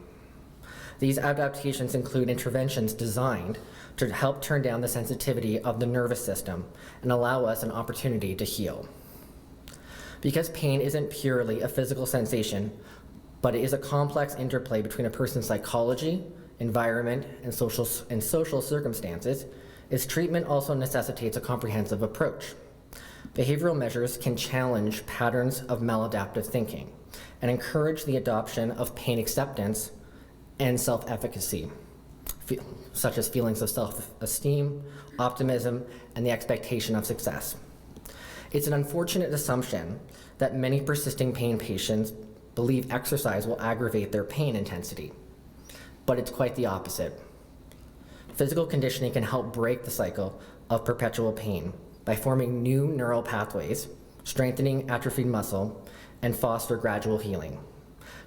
These adaptations include interventions designed to help turn down the sensitivity of the nervous system and allow us an opportunity to heal. Because pain isn't purely a physical sensation, but it is a complex interplay between a person's psychology, environment, and social circumstances, its treatment also necessitates a comprehensive approach. Behavioral measures can challenge patterns of maladaptive thinking and encourage the adoption of pain acceptance and self-efficacy, such as feelings of self-esteem, optimism, and the expectation of success. It's an unfortunate assumption that many persisting pain patients believe exercise will aggravate their pain intensity, but it's quite the opposite. Physical conditioning can help break the cycle of perpetual pain by forming new neural pathways, strengthening atrophied muscle, and foster gradual healing.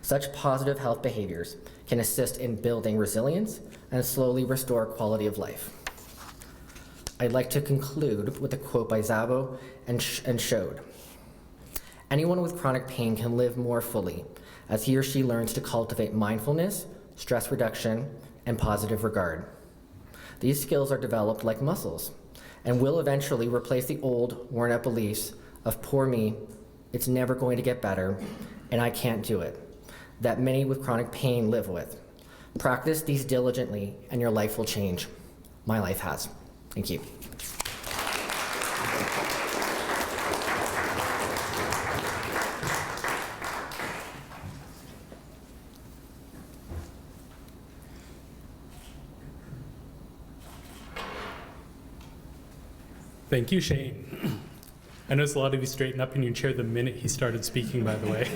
Such positive health behaviors can assist in building resilience and slowly restore quality of life. I'd like to conclude with a quote by Szabo and Schode. Anyone with chronic pain can live more fully as he or she learns to cultivate mindfulness, stress reduction, and positive regard. These skills are developed like muscles and will eventually replace the old, worn-out beliefs of poor me, it's never going to get better, and I can't do it, that many with chronic pain live with. Practice these diligently and your life will change. My life has. Thank you. Thank you, Shane. I noticed a lot of you straightened up in your chair the minute he started speaking, by the way.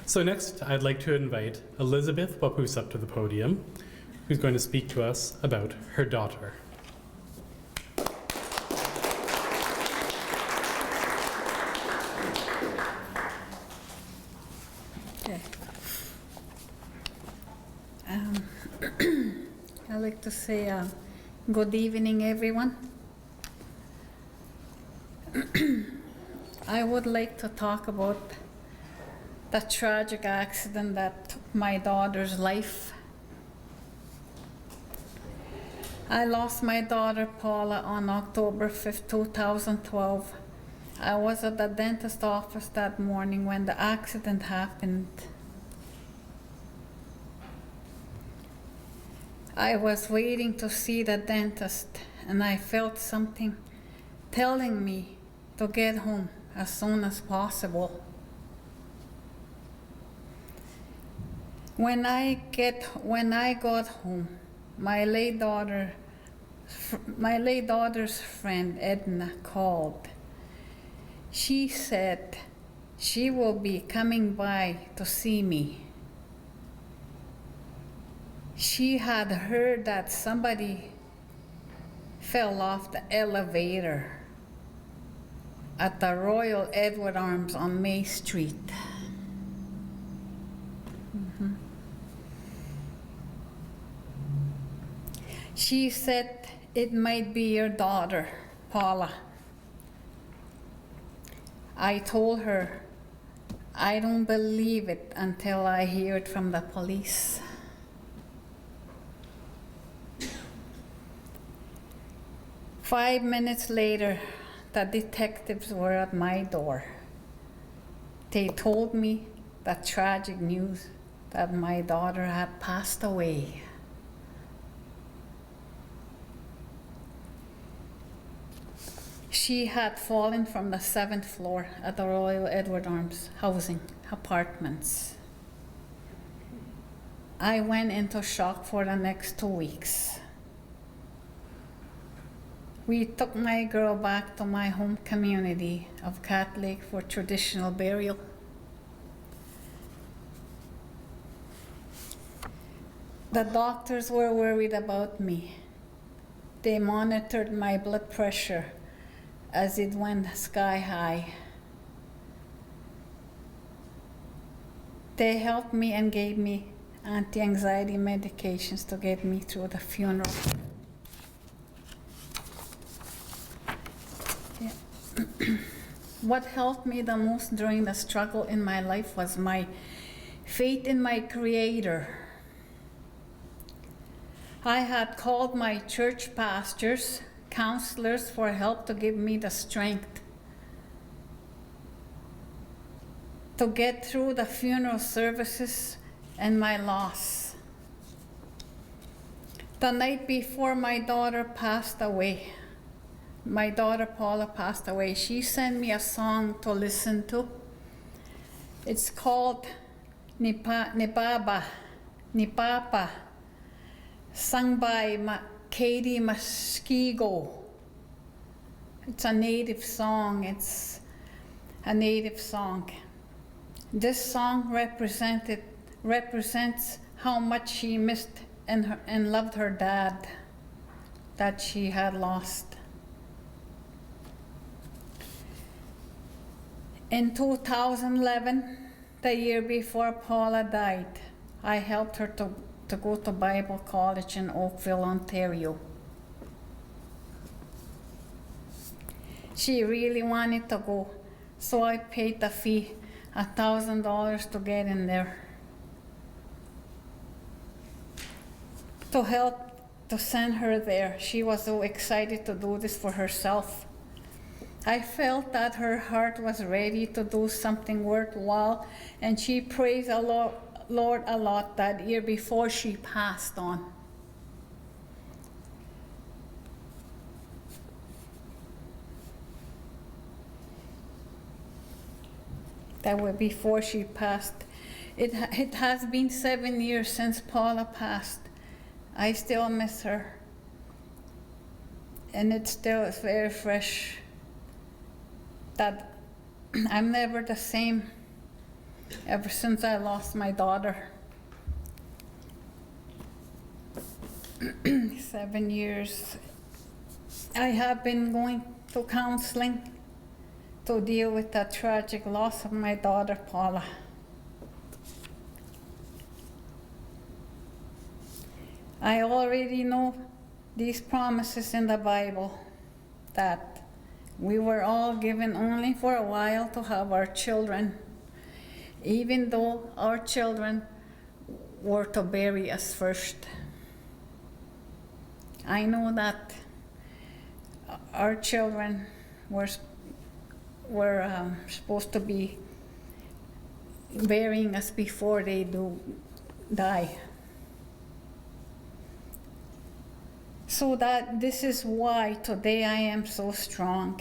So next, I'd like to invite Elizabeth Wapus up to the podium, who's going to speak to us about her daughter. Okay. I'd like to say good evening, everyone. I would like to talk about the tragic accident that took my daughter's life. I lost my daughter Paula on October 5th, 2012. I was at the dentist office that morning when the accident happened. I was waiting to see the dentist and I felt something telling me to get home as soon as possible. When I got home, my late daughter's friend Edna called. She said she will be coming by to see me. She had heard that somebody fell off the elevator at the Royal Edward Arms on May Street. She said it might be your daughter Paula. I told her, I don't believe it until I hear it from the police. Five minutes later, the detectives were at my door. They told me the tragic news that my daughter had passed away. She had fallen from the 7th floor at the Royal Edward Arms housing apartments. I went into shock for the next 2 weeks. We took my girl back to my home community of Cat Lake for traditional burial. The doctors were worried about me. They monitored my blood pressure as it went sky high. They helped me and gave me anti-anxiety medications to get me through the funeral. What helped me the most during the struggle in my life was my faith in my Creator. I had called my church pastors, counselors for help to give me the strength to get through the funeral services and my loss. The night before my daughter passed away, my daughter Paula passed away, she sent me a song to listen to. It's called Nipapa, sung by Katie Muskego. It's a native song. It's a native song. This song represents how much she missed and loved her dad that she had lost. In 2011, the year before Paula died, I helped her to go to Bible College in Oakville, Ontario. She really wanted to go, so I paid the fee, $1,000 to get in there. To help to send her there. She was so excited to do this for herself. I felt that her heart was ready to do something worthwhile, and she praised the Lord a lot that year before she passed on. That was before she passed. It has been 7 years since Paula passed. I still miss her, and it still is very fresh that I'm never the same ever since I lost my daughter. 7 years. I have been going to counseling to deal with the tragic loss of my daughter, Paula. I already know these promises in the Bible that we were all given only for a while to have our children, even though our children were to bury us first. I know that our children were supposed to be burying us before they do die. So that this is why today I am so strong.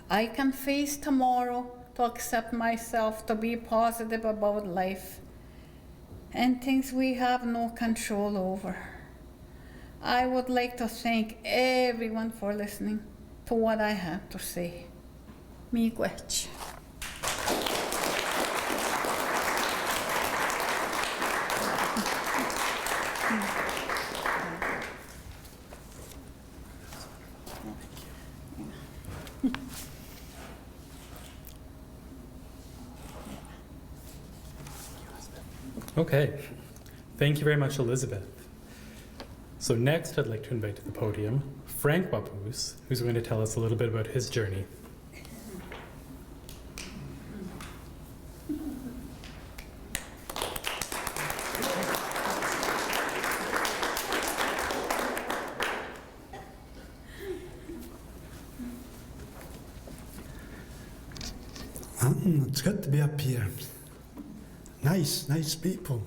I can face tomorrow, to accept myself, to be positive about life and things we have no control over. I would like to thank everyone for listening to what I have to say. Miigwech. Okay, thank you very much, Elizabeth. So next, I'd like to invite to the podium Frank Wapus, who's going to tell us a little bit about his journey. It's good to be up here. Nice people.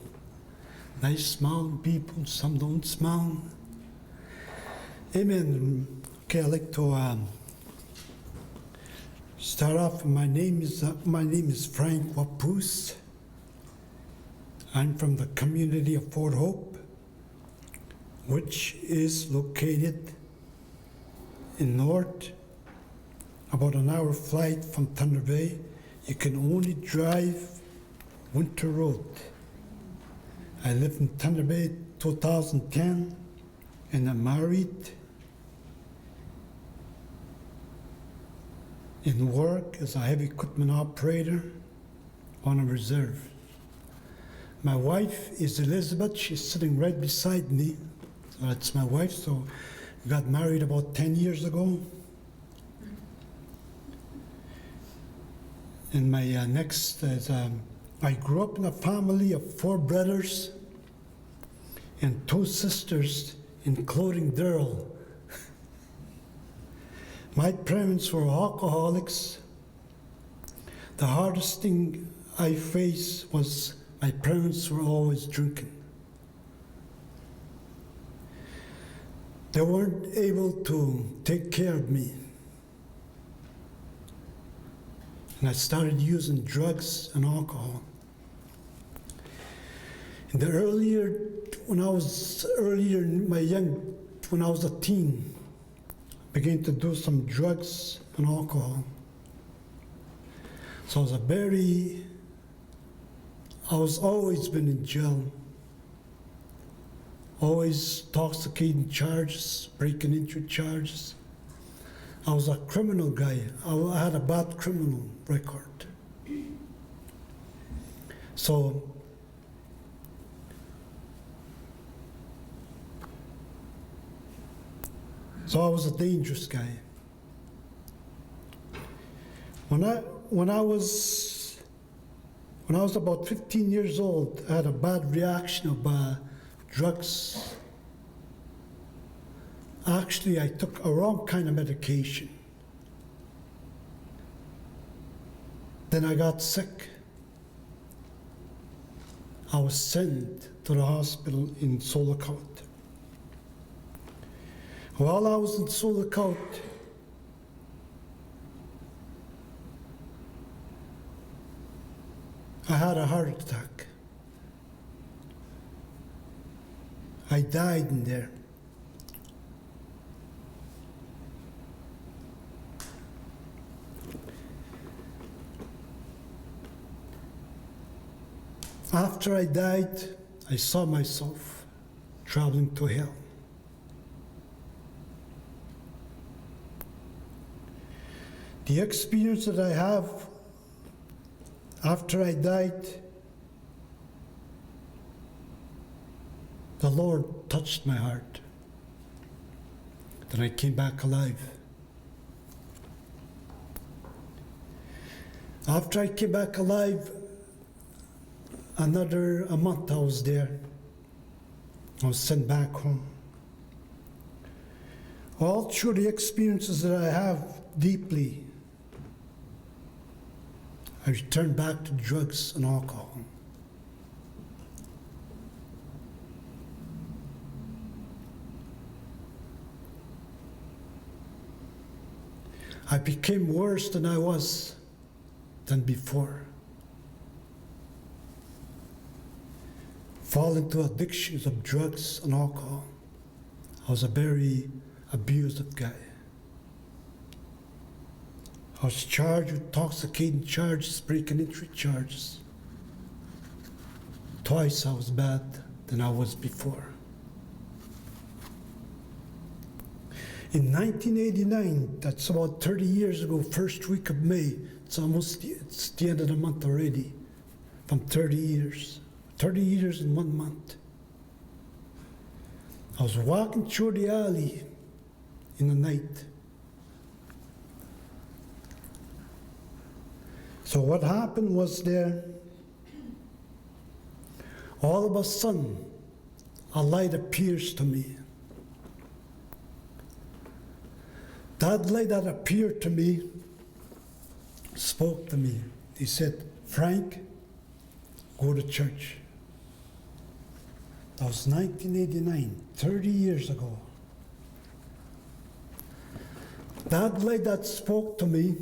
Nice smiling people, some don't smile. Amen. Okay, I'd like to start off. My name is Frank Wapus. I'm from the community of Fort Hope, which is located in north, about an hour flight from Thunder Bay. You can only drive Winter Road. I lived in Thunder Bay 2010, and I'm married. In work as a heavy equipment operator on a reserve. My wife is Elizabeth. She's sitting right beside me. So that's my wife. So we got married about 10 years ago. And my next is, I grew up in a family of 4 brothers and 2 sisters, including Daryl. My parents were alcoholics. The hardest thing I faced was my parents were always drinking. They weren't able to take care of me. And I started using drugs and alcohol. In the when I was a teen, I began to do some drugs and alcohol. So I was always been in jail. Always intoxicating charges, breaking into charges. I was a criminal guy. I had a bad criminal record. So I was a dangerous guy. When I was about 15 years old, I had a bad reaction of drugs. Actually, I took a wrong kind of medication. Then I got sick. I was sent to the hospital in Solikout. While I was in Solikout, I had a heart attack. I died in there. After I died, I saw myself traveling to hell. The experience that I have after I died, the Lord touched my heart. Then I came back alive. After I came back alive, a month I was there. I was sent back home. All through the experiences that I have deeply, I returned back to drugs and alcohol. I became worse than I was before. Fall into addictions of drugs and alcohol. I was a very abusive guy. I was charged with intoxicating charges, breaking entry charges. Twice I was bad than I was before. In 1989, that's about 30 years ago, first week of May, it's the end of the month already, from 30 years. 30 years in 1 month. I was walking through the alley in the night. So what happened was there, all of a sudden, a light appears to me. That light that appeared to me spoke to me. He said, Frank, go to church. That was 1989, 30 years ago. That light that spoke to me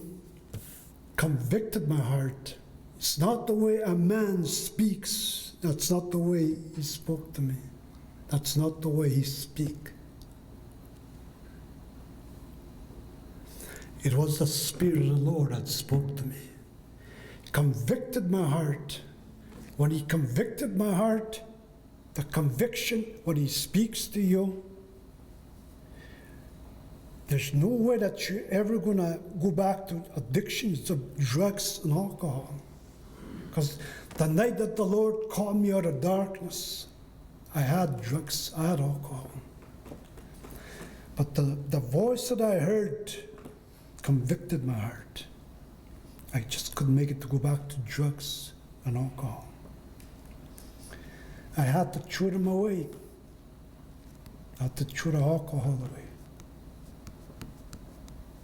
convicted my heart. It's not the way a man speaks. That's not the way he spoke to me. That's not the way he speaks. It was the Spirit of the Lord that spoke to me. He convicted my heart. When he convicted my heart, the conviction, when he speaks to you, there's no way that you're ever going to go back to addictions of drugs and alcohol. Because the night that the Lord called me out of darkness, I had drugs, I had alcohol. But the voice that I heard convicted my heart. I just couldn't make it to go back to drugs and alcohol. I had to throw them away. I had to throw the alcohol away.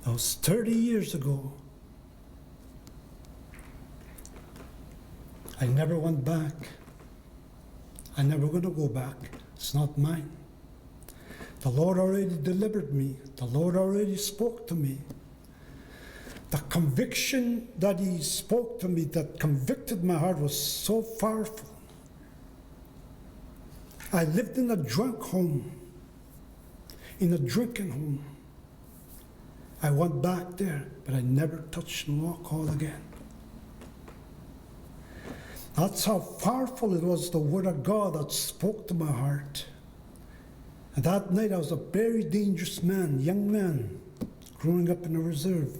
That was 30 years ago. I never went back. I'm never going to go back. It's not mine. The Lord already delivered me. The Lord already spoke to me. The conviction that he spoke to me, that convicted my heart, was so powerful. I lived in a drunk home, in a drinking home. I went back there, but I never touched no alcohol again. That's how powerful it was, the Word of God that spoke to my heart. And that night I was a very dangerous man, young man, growing up in a reserve.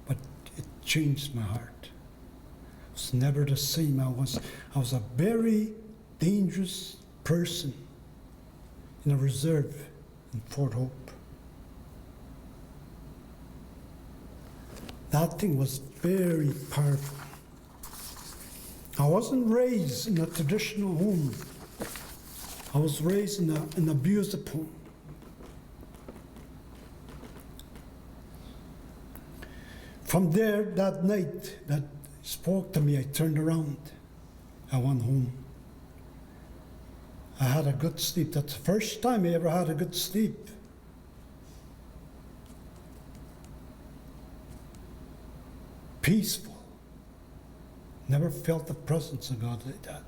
But it changed my heart. It was never the same. I was a very dangerous person in a reserve in Fort Hope. That thing was very powerful. I wasn't raised in a traditional home. I was raised in an abusive home. From there, that night that spoke to me, I turned around. I went home. I had a good sleep. That's the first time I ever had a good sleep. Peaceful. Never felt the presence of God like that.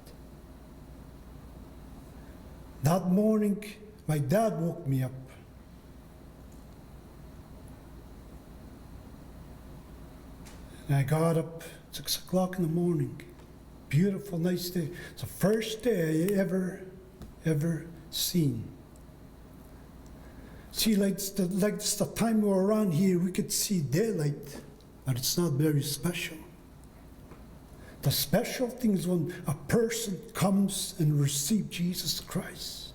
That morning, my dad woke me up. And I got up 6 o'clock in the morning. Beautiful, nice day. It's the first day I ever seen. See, like the time we were around here, we could see daylight, but it's not very special. The special thing is when a person comes and receives Jesus Christ.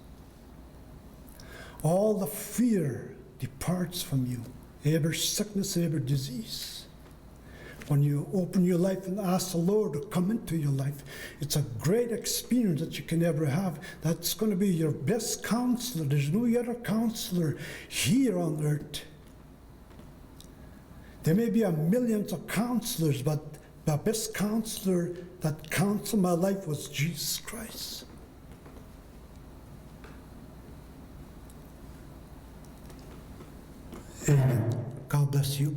All the fear departs from you, every sickness, every disease. When you open your life and ask the Lord to come into your life, it's a great experience that you can ever have. That's going to be your best counselor. There's no other counselor here on earth. There may be millions of counselors, but the best counselor that counseled my life was Jesus Christ. Amen. God bless you.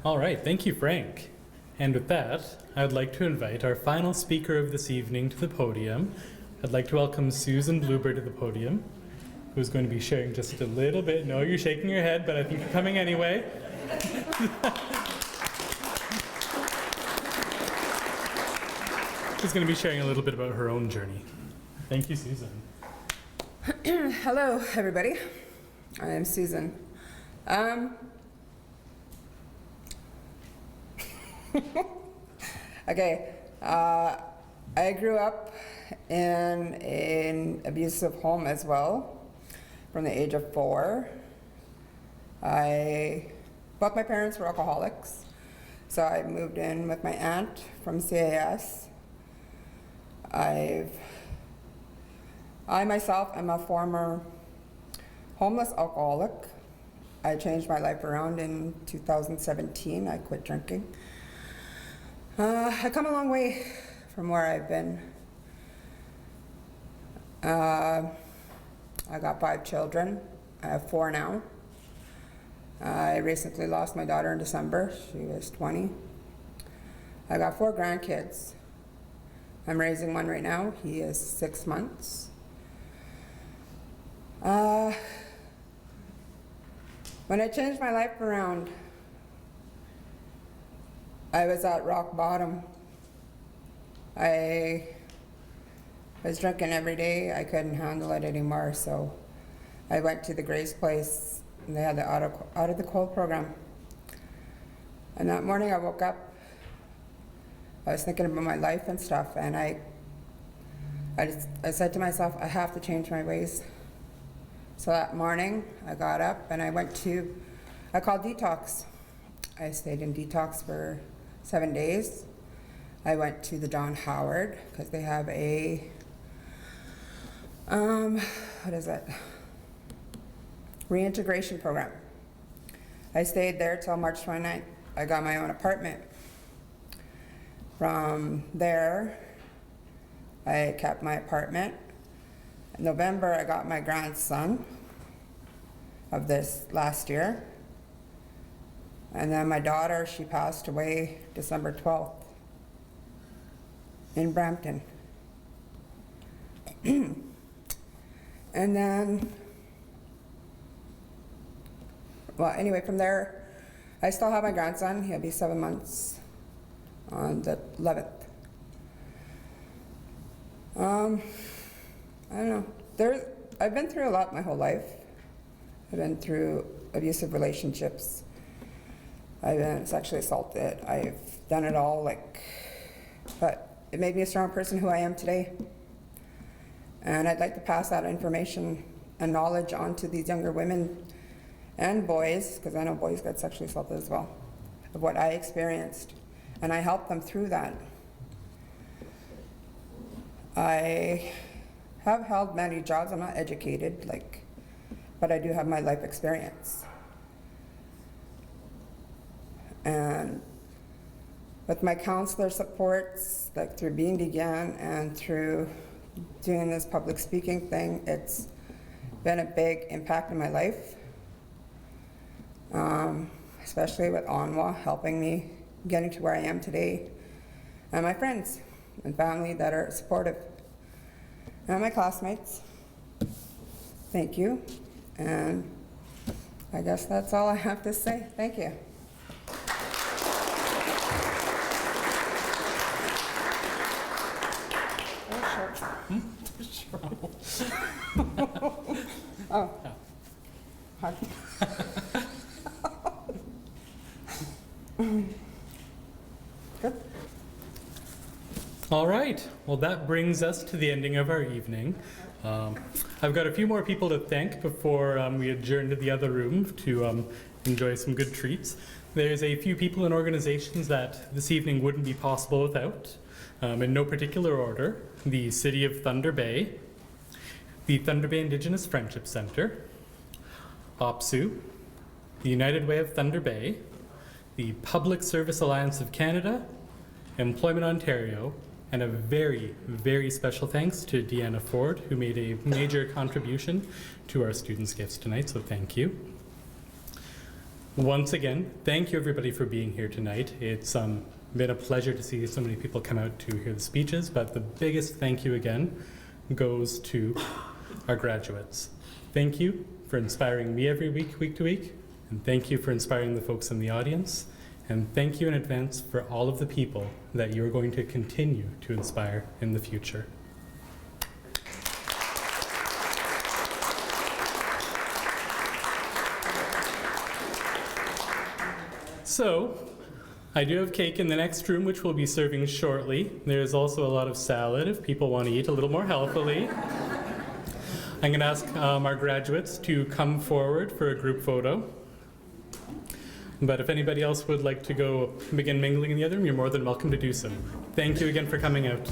All right, thank you, Frank. And with that, I'd like to invite our final speaker of this evening to the podium. I'd like to welcome Susan Bluebird to the podium, who's going to be sharing just a little bit. No, you're shaking your head, but I think you're coming anyway. is going to be sharing a little bit about her own journey. Thank you, Susan. Hello, everybody. I am Susan. Okay, I grew up in an abusive home as well, from the age of 4. Both my parents were alcoholics, so I moved in with my aunt from CAS. I myself am a former homeless alcoholic. I changed my life around in 2017. I quit drinking. I come a long way from where I've been. I got 5 children. I have 4 now. I recently lost my daughter in December. She was 20. I got 4 grandkids. I'm raising one right now. He is 6 months. When I changed my life around, I was at rock bottom. I was drinking every day. I couldn't handle it anymore, so I went to the Grace Place, and they had the out of the cold program. And that morning I woke up, I was thinking about my life and stuff, and I said to myself, I have to change my ways. So that morning, I got up and I called detox. I stayed in detox for 7 days. I went to the John Howard, because they have a, reintegration program. I stayed there till March 29th. I got my own apartment. From there, I kept my apartment. In November, I got my grandson of this last year. And then my daughter, she passed away December 12th in Brampton. And then, well, anyway, from there, I still have my grandson. He'll be 7 months on the 11th. I don't know. I've been through a lot my whole life. I've been through abusive relationships. I've been sexually assaulted. I've done it all, but it made me a strong person who I am today. And I'd like to pass that information and knowledge on to these younger women and boys, because I know boys got sexually assaulted as well, of what I experienced. And I helped them through that. I have held many jobs. I'm not educated, but I do have my life experience. And with my counselor supports, through Being Began and through doing this public speaking thing, it's been a big impact in my life, especially with Onwa helping me getting to where I am today, and my friends and family that are supportive. And my classmates, thank you. And I guess that's all I have to say. Thank you. Oh. Hi. Good. All right. Well, that brings us to the ending of our evening. I've got a few more people to thank before we adjourn to the other room to enjoy some good treats. There's a few people and organizations that this evening wouldn't be possible without. In no particular order: the City of Thunder Bay, the Thunder Bay Indigenous Friendship Center, OPSU, the United Way of Thunder Bay, the Public Service Alliance of Canada, Employment Ontario, and a very, very special thanks to Deanna Ford, who made a major contribution to our students' gifts tonight, so thank you. Once again, thank you everybody for being here tonight. It's been a pleasure to see so many people come out to hear the speeches, but the biggest thank you again goes to our graduates. Thank you for inspiring me every week, week to week, and thank you for inspiring the folks in the audience. And thank you in advance for all of the people that you're going to continue to inspire in the future. So, I do have cake in the next room, which we'll be serving shortly. There's also a lot of salad if people want to eat a little more healthily. I'm going to ask our graduates to come forward for a group photo. But if anybody else would like to go begin mingling in the other room, you're more than welcome to do so. Thank you again for coming out.